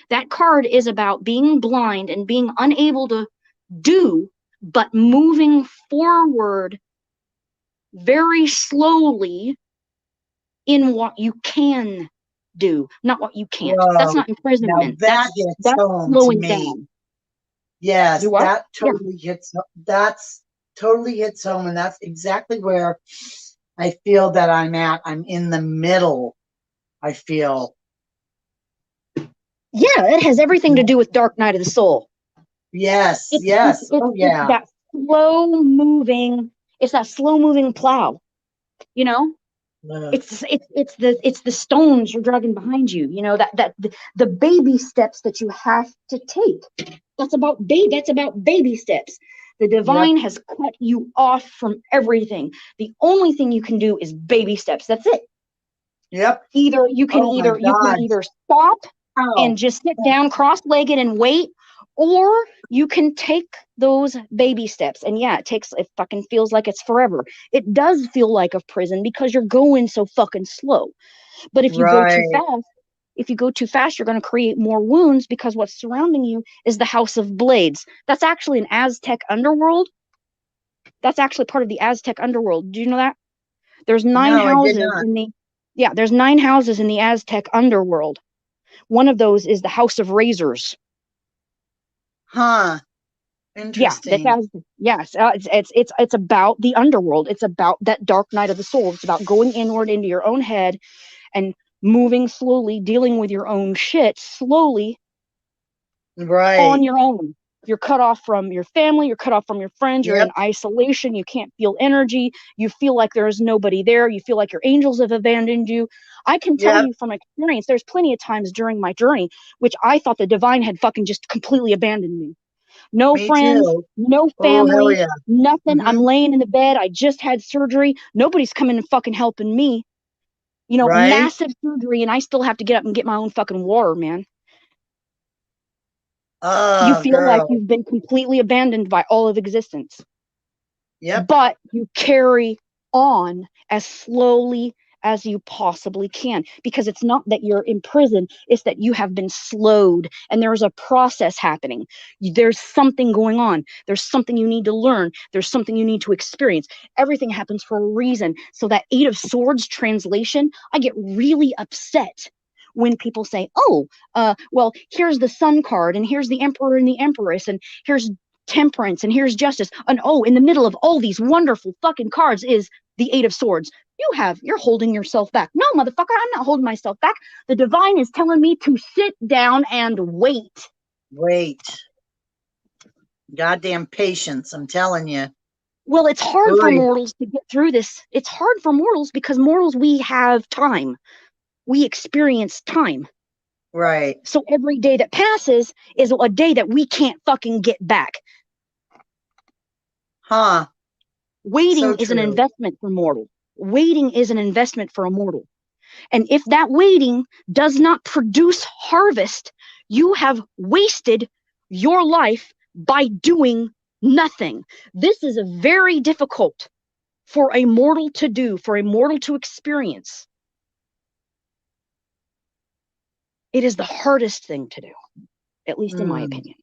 That card is about being blind and being unable to do, but moving forward very slowly in what you can do, not what you can't. That's Whoa. not Now imprisonment. that hits That's home to slowing me. down. Yes, Do what? that Yeah. totally hits. That's totally hits home, and that's exactly where I feel that I'm at. I'm in the middle. I feel. Yeah, it has everything to do with Dark Night of the Soul. Yes. It's it's Yes. it's, Oh it's yeah. that slow moving. It's that slow moving plow. You know, Ugh. it's the stones you're dragging behind you. You know that the baby steps that you have to take. That's about baby steps. The Yep. divine has cut you off from everything. The only thing you can do is baby steps. That's it. Yep. Either you can Oh my either you can God. either stop How? and just sit down cross-legged and wait, or you can take those baby steps. And yeah, it fucking feels like it's forever. It does feel like a prison because you're going so fucking slow. But Right. if you go too fast, you're going to create more wounds because what's surrounding you is the House of Blades. That's actually an Aztec underworld. That's actually part of the Aztec underworld. Do you know that? There's nine No, I did houses not. in the Yeah, there's 9 houses in the Aztec underworld. One of those is the House of Razors. Huh. Yeah, that Interesting. has yes. It's about the underworld. It's about that dark night of the soul. It's about going inward into your own head and moving slowly, dealing with your own shit slowly on Right. your own. You're cut off from your family, you're cut off from your friends, you're in Yep. isolation, you can't feel energy, you feel like there is nobody there, you feel like your angels have abandoned you. I can tell Yep. you from experience, there's plenty of times during my journey which I thought the divine had fucking just completely abandoned me. No Me friends, too. no Oh hell family, yeah. nothing. I'm Mm-hmm. laying in the bed. I just had surgery. Nobody's coming and fucking helping me. Right. Massive surgery, and I still have to get up and get my own fucking water, man. You Oh feel like girl. you've been completely abandoned by all of existence, Yep. but you carry on as slowly as you possibly can because it's not that you're in prison, it's that you have been slowed and there's a process happening. There's something going on, there's something you need to learn, there's something you need to experience. Everything happens for a reason. So that 8 of Swords translation, I get really upset when people say, oh, well, here's the Sun card and here's the Emperor and the Empress and here's temperance and here's justice, and oh, in the middle of all these wonderful fucking cards is the 8 of Swords. You're holding yourself back. No, motherfucker, I'm not holding myself back. The divine is telling me to sit down and wait. Wait. Goddamn patience. I'm telling you. Well, it's hard for Oy. mortals to get through this. It's hard for mortals because mortals, we have time. We experience time. Right. So every day that passes is a day that we can't fucking get back. Huh. So Waiting is an true. investment for mortal. Waiting is an investment for a mortal. And if that waiting does not produce harvest, you have wasted your life by doing nothing. This is very difficult for a mortal to do, for a mortal to experience. It is the hardest thing to do, at least in my Mm. opinion.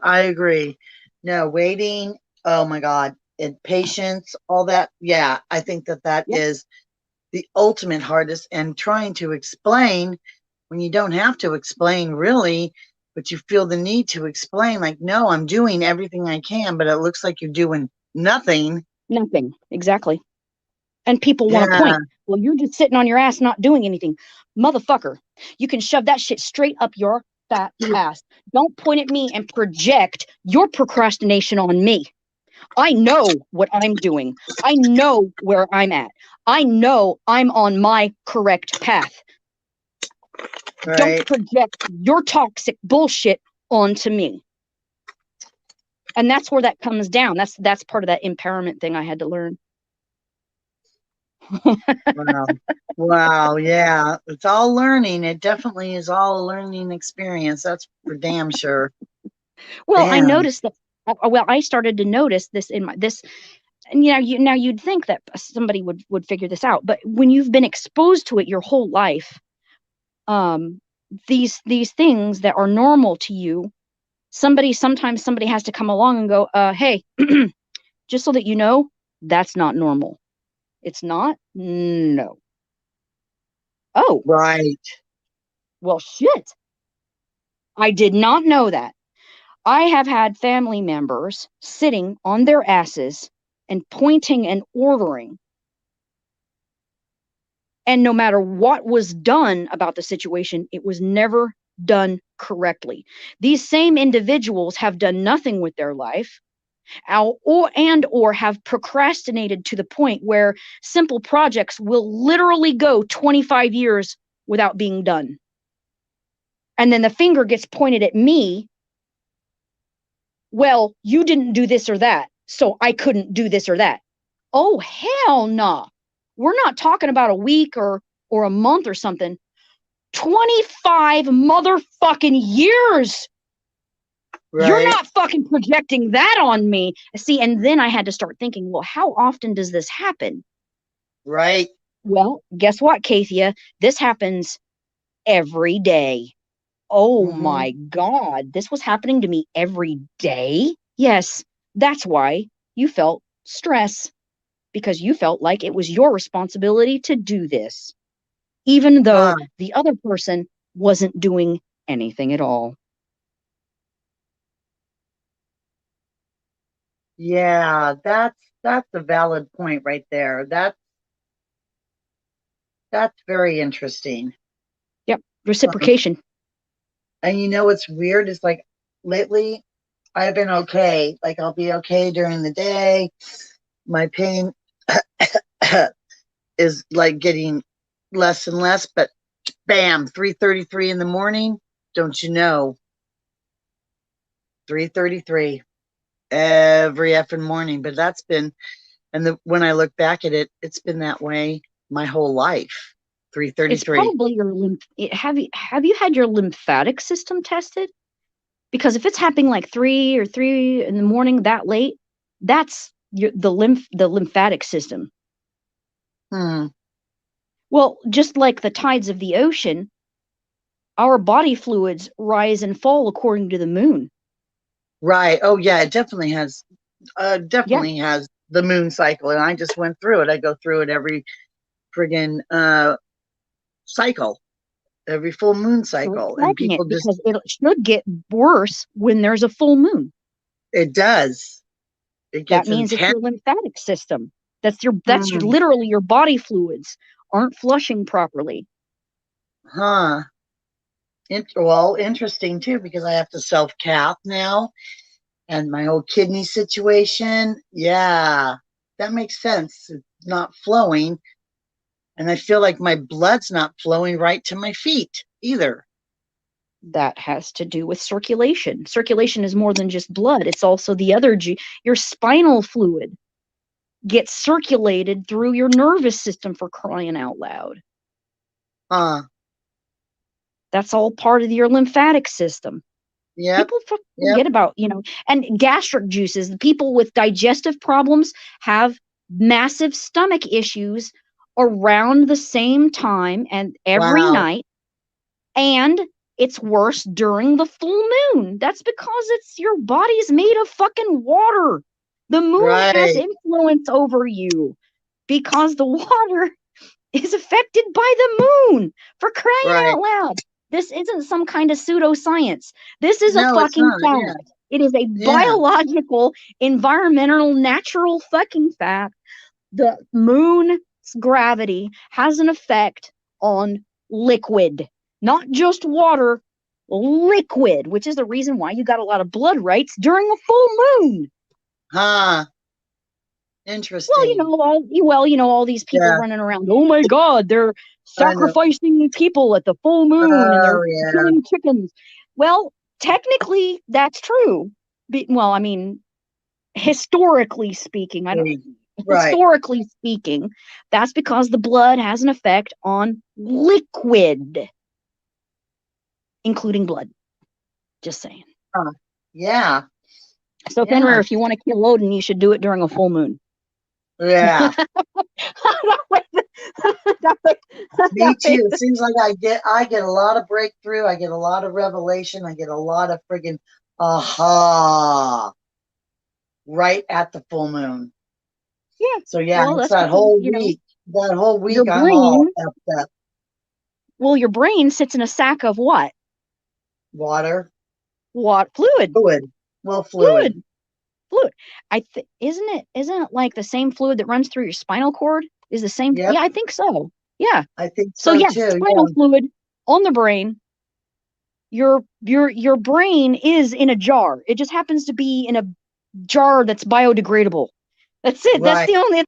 I agree. No, waiting. Oh my God. And patience, all that. Yeah, I think that Yep. is the ultimate hardest. And trying to explain when you don't have to explain really, but you feel the need to explain, like, no, I'm doing everything I can, but it looks like you're doing nothing. Nothing. Exactly. And people want to Yeah. point. Well, you're just sitting on your ass not doing anything. Motherfucker, you can shove that shit straight up your fat ass. Don't point at me and project your procrastination on me. I know what I'm doing. I know where I'm at. I know I'm on my correct path. Right. Don't project your toxic bullshit onto me. And that's where that comes down. That's part of that empowerment thing I had to learn. Wow. Wow. Yeah. It's all learning. It definitely is all a learning experience. That's for damn sure. Well, I Damn. noticed that. Well, I started to notice this in my this, and now you'd think that somebody would figure this out, but when you've been exposed to it your whole life, um, these things that are normal to you, sometimes somebody has to come along and go, hey, just so that you know, that's not normal. It's not. No. Oh, Right. well, shit. I did not know that. I have had family members sitting on their asses and pointing and ordering. And no matter what was done about the situation, it was never done correctly. These same individuals have done nothing with their life, or have procrastinated to the point where simple projects will literally go 25 years without being done. And then the finger gets pointed at me. Well, you didn't do this or that, so I couldn't do this or that. Oh, hell no. We're not talking about a week or a month or something. 25 motherfucking years. Right. You're not fucking projecting that on me. See, and then I had to start thinking, well, how often does this happen? Right. Well, guess what, Kathia? This happens every day. Oh my God, this was happening to me every day? Yes, that's why you felt stress, because you felt like it was your responsibility to do this, even though the other person wasn't doing anything at all. Yeah, that's a valid point right there. That's very interesting. Yep, reciprocation. And you know what's weird is like lately I've been okay. Like I'll be okay during the day. My pain is like getting less and less, but bam, 3:33 in the morning, don't you know? 3:33 every effing morning, but that's been, when I look back at it, it's been that way my whole life. It's 3:33. probably your have you had your lymphatic system tested? Because if it's happening like 3 in the morning that late, that's the lymphatic system. Well, just like the tides of the ocean, our body fluids rise and fall according to the moon. Right. Oh yeah, it definitely Yeah. has the moon cycle, and I just went through it. I go through it every friggin' cycle, every full moon Start cycle, and tracking it people just, because it should get worse when there's a full moon. it does. It That gets means it's intense. your lymphatic system. That's literally your body fluids aren't flushing properly. Huh. Well, interesting too, because I have to self cath now, and my whole kidney situation. Yeah, that makes sense. It's not flowing, and I feel like my blood's not flowing right to my feet either. That has to do with circulation. Circulation is more than just blood. It's also the other your spinal fluid gets circulated through your nervous system, for crying out loud. That's all part of your lymphatic system. Yep. People forget about, and gastric juices. The people with digestive problems have massive stomach issues around the same time and every night. And it's worse during the full moon. That's because your body's made of fucking water. The moon has influence over you because the water is affected by the moon, for crying out loud. This isn't some kind of pseudoscience. This is a fucking fact. Yeah. It is a biological, environmental, natural fucking fact. The moon's gravity has an effect on liquid, not just water, liquid, which is the reason why you got a lot of blood rights during a full moon. Huh. Interesting. All these people Yeah, running around. Oh my God, they're I know. sacrificing people at the full moon and they're Oh, yeah. killing chickens. Well, technically, that's true. Well, I mean, historically speaking, I don't. Right. Historically speaking, that's because the blood has an effect on liquid, including blood. Just saying. Huh. Yeah. So, Fenrir, Yeah. if you want to kill Odin, you should do it during a full moon. Yeah. that way, that way, Me that way. too. It seems like I get a lot of breakthrough. I get a lot of revelation. I get a lot of friggin' aha right at the full moon. Yeah. So yeah, Well, it's that's that because, whole week. That whole your week I'm all brain, effed up. your brain sits in a sack of what? Water. What? Fluid. Fluid. Well, fluid. Fluid. Fluid. Isn't it like the same fluid that runs through your spinal cord is the same? Yep. Yeah, I think so. Yeah. I think So so yeah, too. spinal Yeah. fluid on the brain. Your brain is in a jar. It just happens to be in a jar that's biodegradable. That's it. That's Right. the only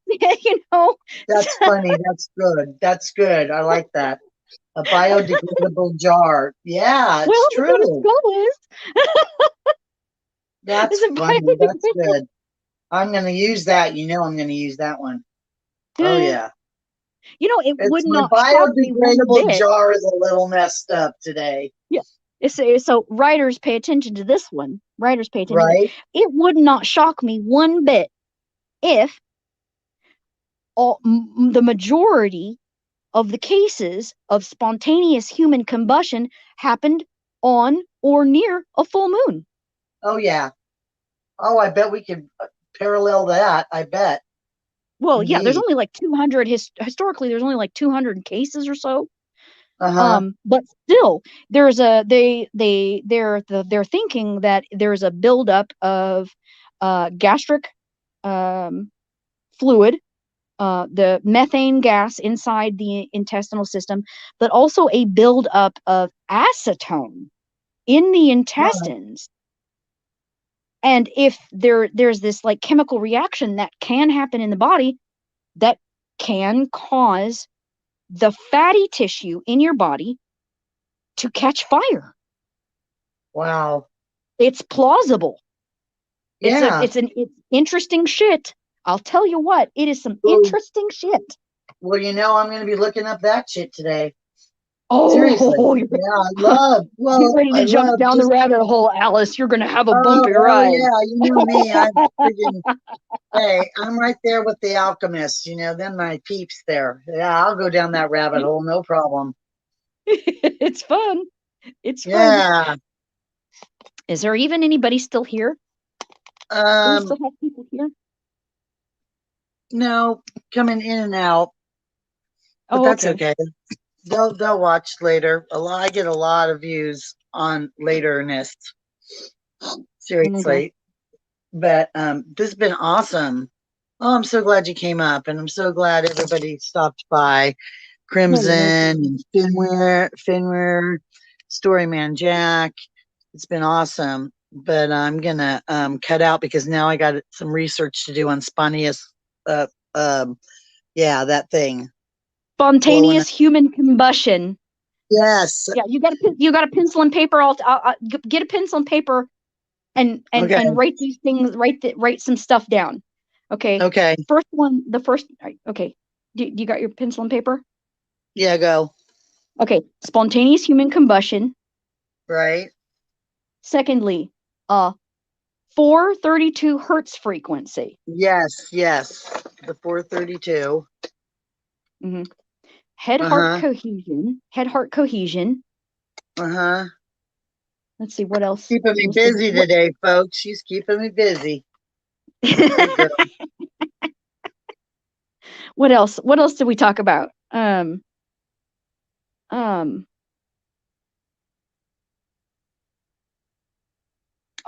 That's funny. That's good. That's good. I like that. A biodegradable jar. Yeah, Well, it's that's what it's true. called. Is That's it funny. That's biodegradable? good. I'm going to use that. I'm going to use that one. Oh, yeah. It It's would my not shock me one biodegradable bit. jar is a little messed up today. Yeah. So writers pay attention to this one. Writers pay attention to it. Right? It would not shock me one bit if the majority of the cases of spontaneous human combustion happened on or near a full moon. Oh, yeah. Oh, I bet we could parallel that. I bet. Well, yeah, there's Indeed. only like 200 historically there's only like 200 cases or so. Uh-huh. But still, there's a they're thinking that there's a buildup of gastric um, fluid, the methane gas inside the intestinal system, but also a buildup of acetone in the Huh. intestines. And if there's this like chemical reaction that can happen in the body that can cause the fatty tissue in your body to catch fire. Wow. It's plausible. Yeah. It's interesting shit. I'll tell you what, it is some Ooh. interesting shit. Well, I'm going to be looking up that shit today. Seriously. Oh, Yeah, get ready I to jump love down the just, rabbit hole, Alice. You're gonna have a oh, bumpy hell ride. yeah. You know me. I'm freaking, hey, I'm right there with the alchemists, them my peeps there. Yeah, I'll go down that rabbit hole. No problem. It's fun. It's fun. Yeah. Is there even anybody still here? Do we Um, still have people here? no, coming in and out, but Oh, that's okay. okay. They'll watch later. I get a lot of views on laterness. Okay. Seriously. But this has been awesome. Oh, I'm so glad you came up, and I'm so glad everybody stopped by. No, you're most Crimson welcome. and Finware, Storyman Jack. It's been awesome. But I'm gonna cut out because now I got some research to do on spontaneous. Uh, um, yeah, that thing blowing up. Spontaneous human combustion. Yes. Yeah, you got a pencil and paper. I'll get a pencil and paper Okay. and write these things. Write some stuff down. Okay. Okay. First one. The first. Okay. You got your pencil and paper? Yeah. Go. Okay. Spontaneous human combustion. Right. Secondly, 432 hertz frequency. Yes. Yes. The 432. Mm-hmm. Head Uh heart huh. cohesion. Head heart cohesion. Uh huh. Let's see what else. Keeping me Let's see busy today, folks. She's keeping me busy. Good girl. what else? What else did we talk about? Um.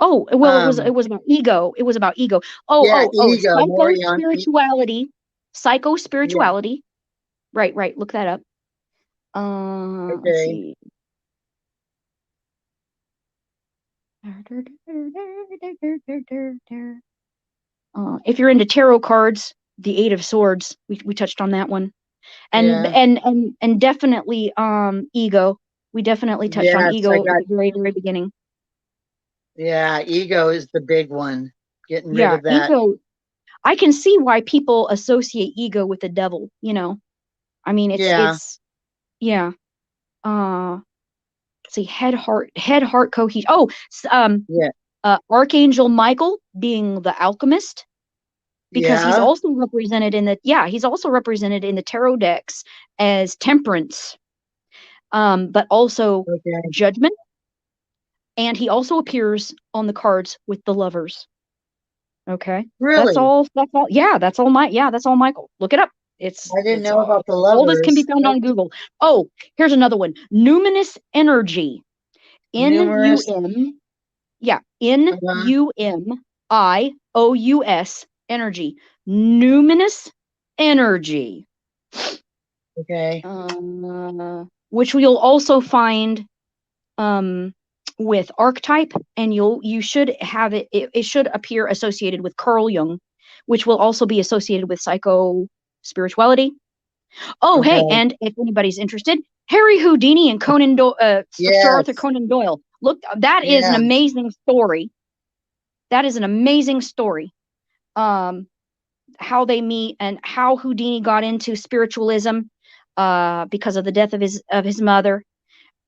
Oh, well, Um, it was about ego. It was about ego. yeah, Oh, ego, more on psycho yeah, spirituality. Right, right. Look that up. Let's okay. see. If you're into tarot cards, the Eight of Swords, we touched on that one. And Yeah. and definitely ego. We definitely touched on Yes, I ego at got. the very, very beginning. Yeah, ego is the big one. Getting rid Yeah, of that. ego. I can see why people associate ego with the devil, you know. I mean, Yeah. it's yeah. Uh let's see, head heart cohesion. Oh, Yeah. Archangel Michael being the alchemist, because he's Yeah. also represented in the he's also represented in the tarot decks as temperance, but also Okay. judgment, and he also appears on the cards with the lovers. Okay. That's Really? all. That's all. Yeah, that's all Michael. Look it up. It's I didn't it's know all, about the all this can be lovers. found That's on Google. Oh, here's another one. Numinous energy. numerous. N-U-M. Yeah. Uh, N-U-M-I-O-U-S energy. Numinous energy. okay. Which you'll also find um with archetype, and you should have it should appear associated with Carl Jung, which will also be associated with psycho spirituality. Oh, hey, Okay. and if anybody's interested, Harry Houdini and Sir Arthur Yes. Conan Doyle. Look, that is an Yeah. amazing story. That is an amazing story. Um, how they meet and how Houdini got into spiritualism, because of the death of his mother,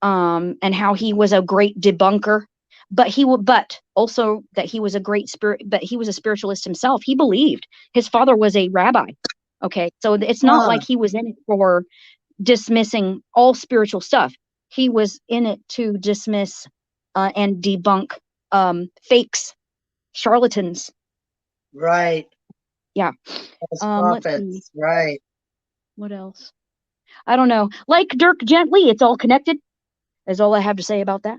and how he was a great debunker, but also that he was a great spirit, but he was a spiritualist himself. He believed his father was a rabbi. Okay, so it's not Huh. like he was in it for dismissing all spiritual stuff. He was in it to dismiss and debunk fakes, charlatans. Right. Yeah. As Let's see prophets. Right. what else. I don't know. Like Dirk Gently, it's all connected. Is all I have to say about that.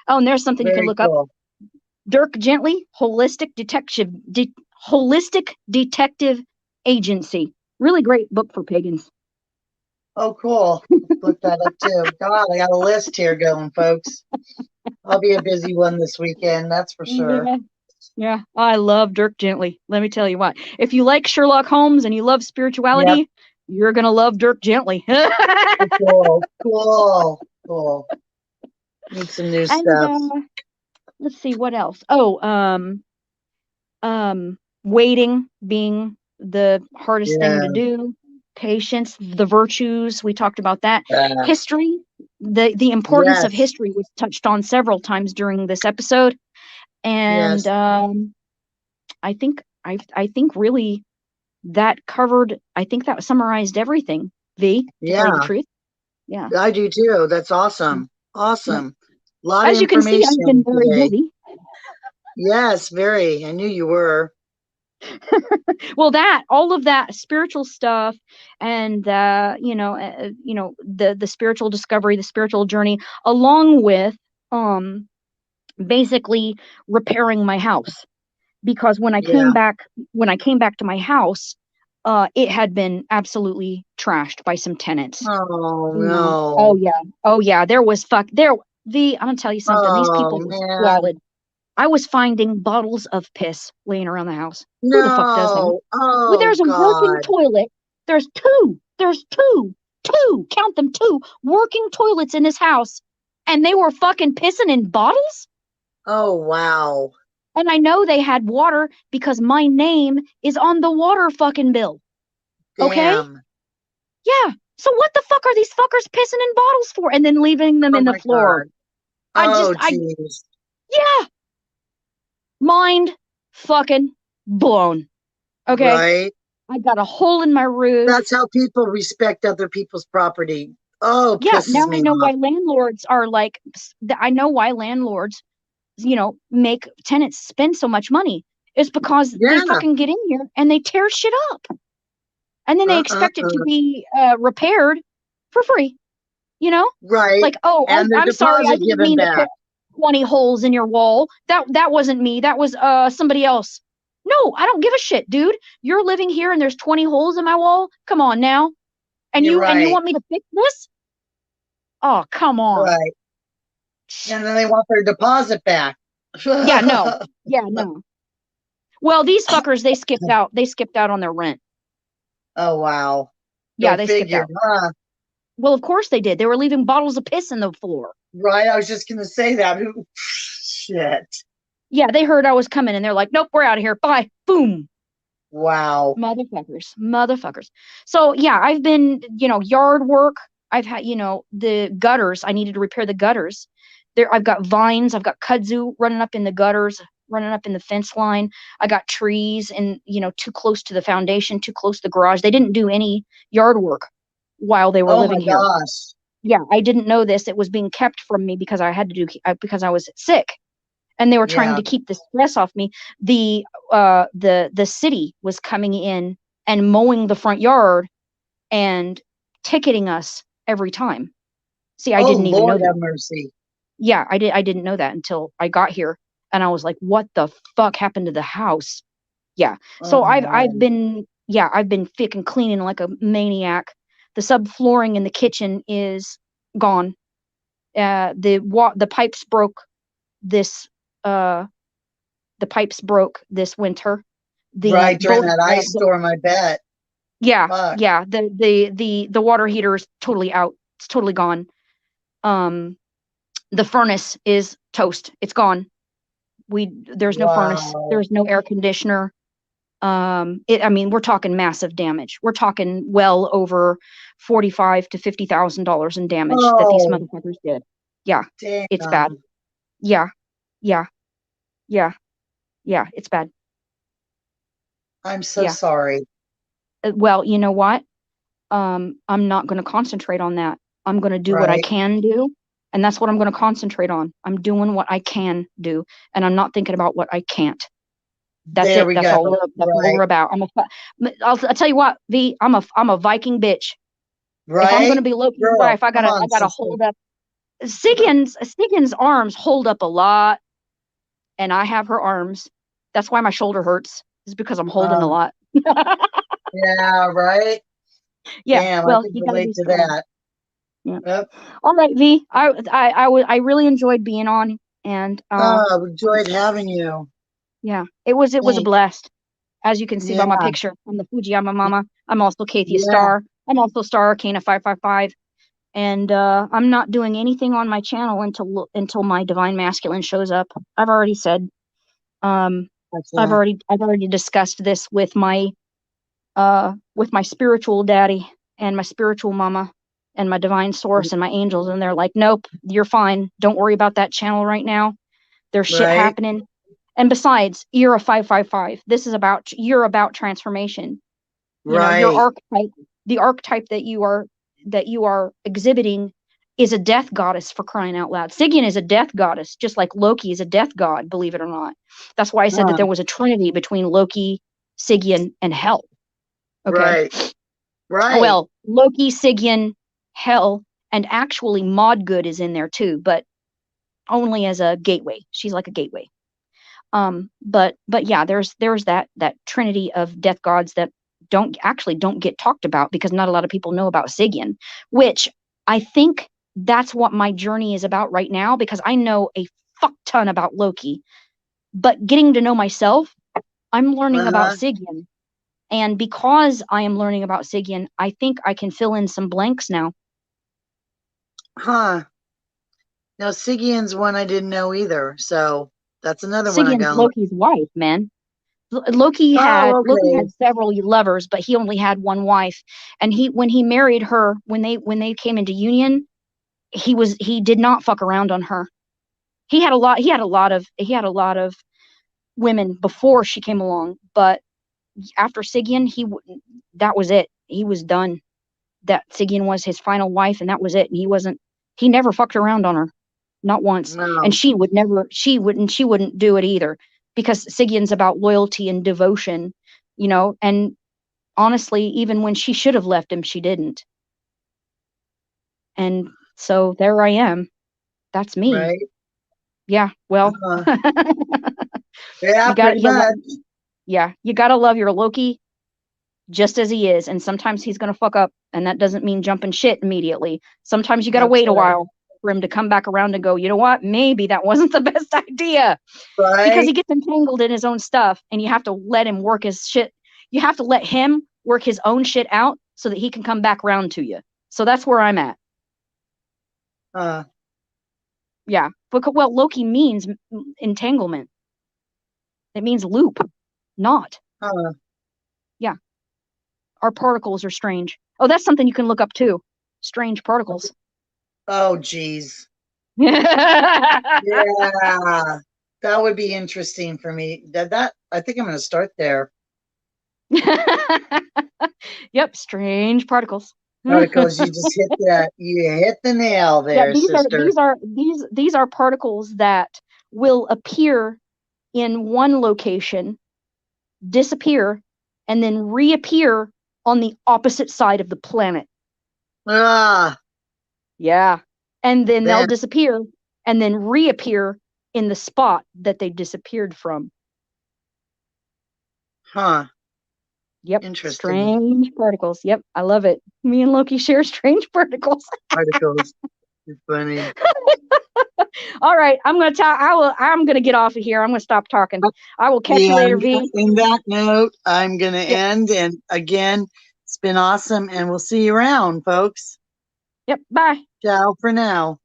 Oh, and there's something you can Very look up. cool. Dirk Gently, Holistic Detective Agency. Really great book for pagans. Oh, cool. Let's look that up too. God, I got a list here going, folks. I'll be a busy one this weekend, that's for sure. Yeah. Yeah, I love Dirk Gently. Let me tell you what. If you like Sherlock Holmes and you love Yep. spirituality, you're gonna love Dirk Gently. Cool. Cool. Cool. Need some new And stuff. let's see what else. Oh, waiting being the hardest thing Yeah. to do. Patience, the virtues, we talked about that. Uh, History, the importance of yes. history was touched on several times during this episode. And Yes. I think really that covered, I think that summarized everything, V, to tell you the Yeah. truth. Yeah. I do too. That's awesome. Yep. Awesome. A lot of As you can see, I've been information very today. busy. Yes, very. I knew you were. Well, that all of that spiritual stuff, and the spiritual discovery, the spiritual journey, along with um basically repairing my house, because Yeah. when I came back to my house, it had been absolutely trashed by some tenants. Oh You know, oh no. yeah, oh yeah, there was fuck there. I'm gonna tell you something. These Oh people were man. squalid. I was finding bottles of piss laying around the house. Who the fuck does that? No. Well, Oh there's a working God. toilet. There's two, count them, two working toilets in this house, and they were fucking pissing in bottles. Oh wow. And I know they had water because my name is on the water fucking bill. Okay? Damn. Yeah. So what the fuck are these fuckers pissing in bottles for and then leaving them Oh in the my floor? God. Oh I, geez. yeah, mind fucking blown. Okay? Right. I got a hole in my roof. That's how people respect other people's property. Oh, Yeah, pisses now I me know why off. landlords are like, I know why landlords, make tenants spend so much money. It's because they Yeah. fucking get in here and they tear shit up. And then they expect it to Uh. be repaired for free, you know? Right. Like, oh, And their I'm sorry, I deposit didn't given mean to back. put 20 holes in your wall. That wasn't me. That was somebody else. No, I don't give a shit, dude. You're living here and there's 20 holes in my wall. Come on now. And You're you right. want me to fix this? Oh, come on. Right. And then they want their deposit back. Yeah, no. Yeah, no. Well, these fuckers, they skipped out. They skipped out on their rent. Oh, wow. Yeah, Go they skipped figure, out. huh? Well, of course they did. They were leaving bottles of piss in the floor. Right. I was just going to say that. Who? Shit. Yeah, they heard I was coming and they're like, nope, we're out of here. Bye. Boom. Wow. Motherfuckers. Motherfuckers. So yeah, I've been, yard work. I've had, the gutters. I needed to repair the gutters. There, I've got vines, I've got kudzu running up in the gutters, running up in the fence line. I got trees and, too close to the foundation, too close to the garage. They didn't do any yard work while they were Oh my living here. gosh. Yeah, I didn't know this. It was being kept from me because I had to do because I was sick and they were trying Yeah. to keep the stress off me. The city was coming in and mowing the front yard and ticketing us every time. See, I Oh didn't even know Lord have that. mercy. Yeah, I didn't know that until I got here and I was like, what the fuck happened to the house? Yeah. Oh So I've my. been I've been freaking cleaning like a maniac. The subflooring in the kitchen is gone. The pipes broke this uh the pipes broke this winter. The Right during both that ice storm, I bet. yeah, Fuck. yeah, the water heater is totally out. It's totally gone. Um the furnace is toast. It's gone. There's no furnace. Wow. There's no air conditioner. I mean, we're talking massive damage. We're talking well over 45 to $50,000 in damage that these Oh, motherfuckers did. Yeah, it's bad. damn. Yeah, yeah, yeah, yeah, it's bad. I'm so Yeah. sorry. Well, you know what? I'm not going to concentrate on that. I'm going to do what I Right. can do, and that's what I'm going to concentrate on. I'm doing what I can do, and I'm not thinking about what I can't. That's There it. we go. That's all we're Right. about. I'll tell you what, V. I'm a Viking bitch. If I'm going to Right. be Loki's Girl, wife, I come on, gotta sister. hold up. Sigyn's arms hold up a lot, and I have her arms. That's why my shoulder hurts. Is because I'm holding a Um, lot. yeah, right. Yeah. Damn, I Well, can you got to be relate to strong. that. Yeah. Yep. All right, V. I really enjoyed being on, and Oh, enjoyed having you. yeah, it was a Thanks. blast. As you can see by my Yeah. picture, I'm the Fujiyama Mama. I'm also Kathia Yeah. Star. I'm also Star Arcana 555. And I'm not doing anything on my channel until my divine masculine shows up. I've already said. Um, Excellent. I've already discussed this with my spiritual daddy and my spiritual mama and my divine source and my angels, and they're like, nope, you're fine. Don't worry about that channel right now. There's shit Right. happening. And besides, you're a 555. This is you're about transformation. Your Right. archetype, the archetype that you are exhibiting is a death goddess, for crying out loud. Sigyn is a death goddess, just like Loki is a death god, believe it or not. That's why I said that Huh. there was a trinity between Loki, Sigyn, and Hel. Okay. Right. Right. Well, Loki, Sigyn, Hel, and actually Modgood is in there too, but only as a gateway. She's like a gateway. But yeah, there's that trinity of death gods that don't get talked about because not a lot of people know about Sigyn, which I think that's what my journey is about right now because I know a fuck ton about Loki, but getting to know myself, I'm learning about Uh-huh. Sigyn. And because I am learning about Sigyn, I think I can fill in some blanks now. Huh. Now, Sigion's one I didn't know either. So that's another one I Sigyn's gotta look. Loki's wife, man. Oh, Loki okay. had several lovers, but he only had one wife. And he when he married her, when they came into union, he did not fuck around on her. He had a lot of women before she came along, but after Sigyn, that was it. He was done. That Sigyn was his final wife, and that was it. And he never fucked around on her, not once. And No. she wouldn't do it either because Sigyn's about loyalty and devotion, and honestly, even when she should have left him, she didn't. And so there I am. That's me. Right. Yeah. Well, Uh, yeah, you got pretty you, much. yeah, you got to love your Loki just as he is. And sometimes he's going to fuck up. And that doesn't mean jumping shit immediately. Sometimes you got to That's wait a right. while. for him to come back around and go, you know what? Maybe that wasn't the best idea. Because he Right? gets entangled in his own stuff, and you have to let him work his shit. You have to let him work his own shit out so that he can come back around to you. So that's where I'm at. Yeah. Because, well, Loki means entanglement. It means loop, not. Huh. Yeah. Our particles are strange. Oh, that's something you can look up too. Strange particles. Oh, geez. Yep, Yeah. That would be interesting for me. That I think I'm going to start there. strange particles. Articles, you just hit that. You hit the nail Yeah, there, sister. these are particles that will appear in one location, disappear, and then reappear on the opposite side of the planet. Ah, Yeah. And then they'll then, disappear and then reappear in the spot that they disappeared from. huh? Yep. Interesting. Strange particles. Yep. I love it. Me and Loki share strange particles. Articles. It's funny. All right. I'm gonna get off of here. I'm gonna stop talking. I will catch you Yeah, later, V. in that note, I'm going to Yep. end. And again, it's been awesome. And we'll see you around, folks. Yep. Bye. Ciao for now.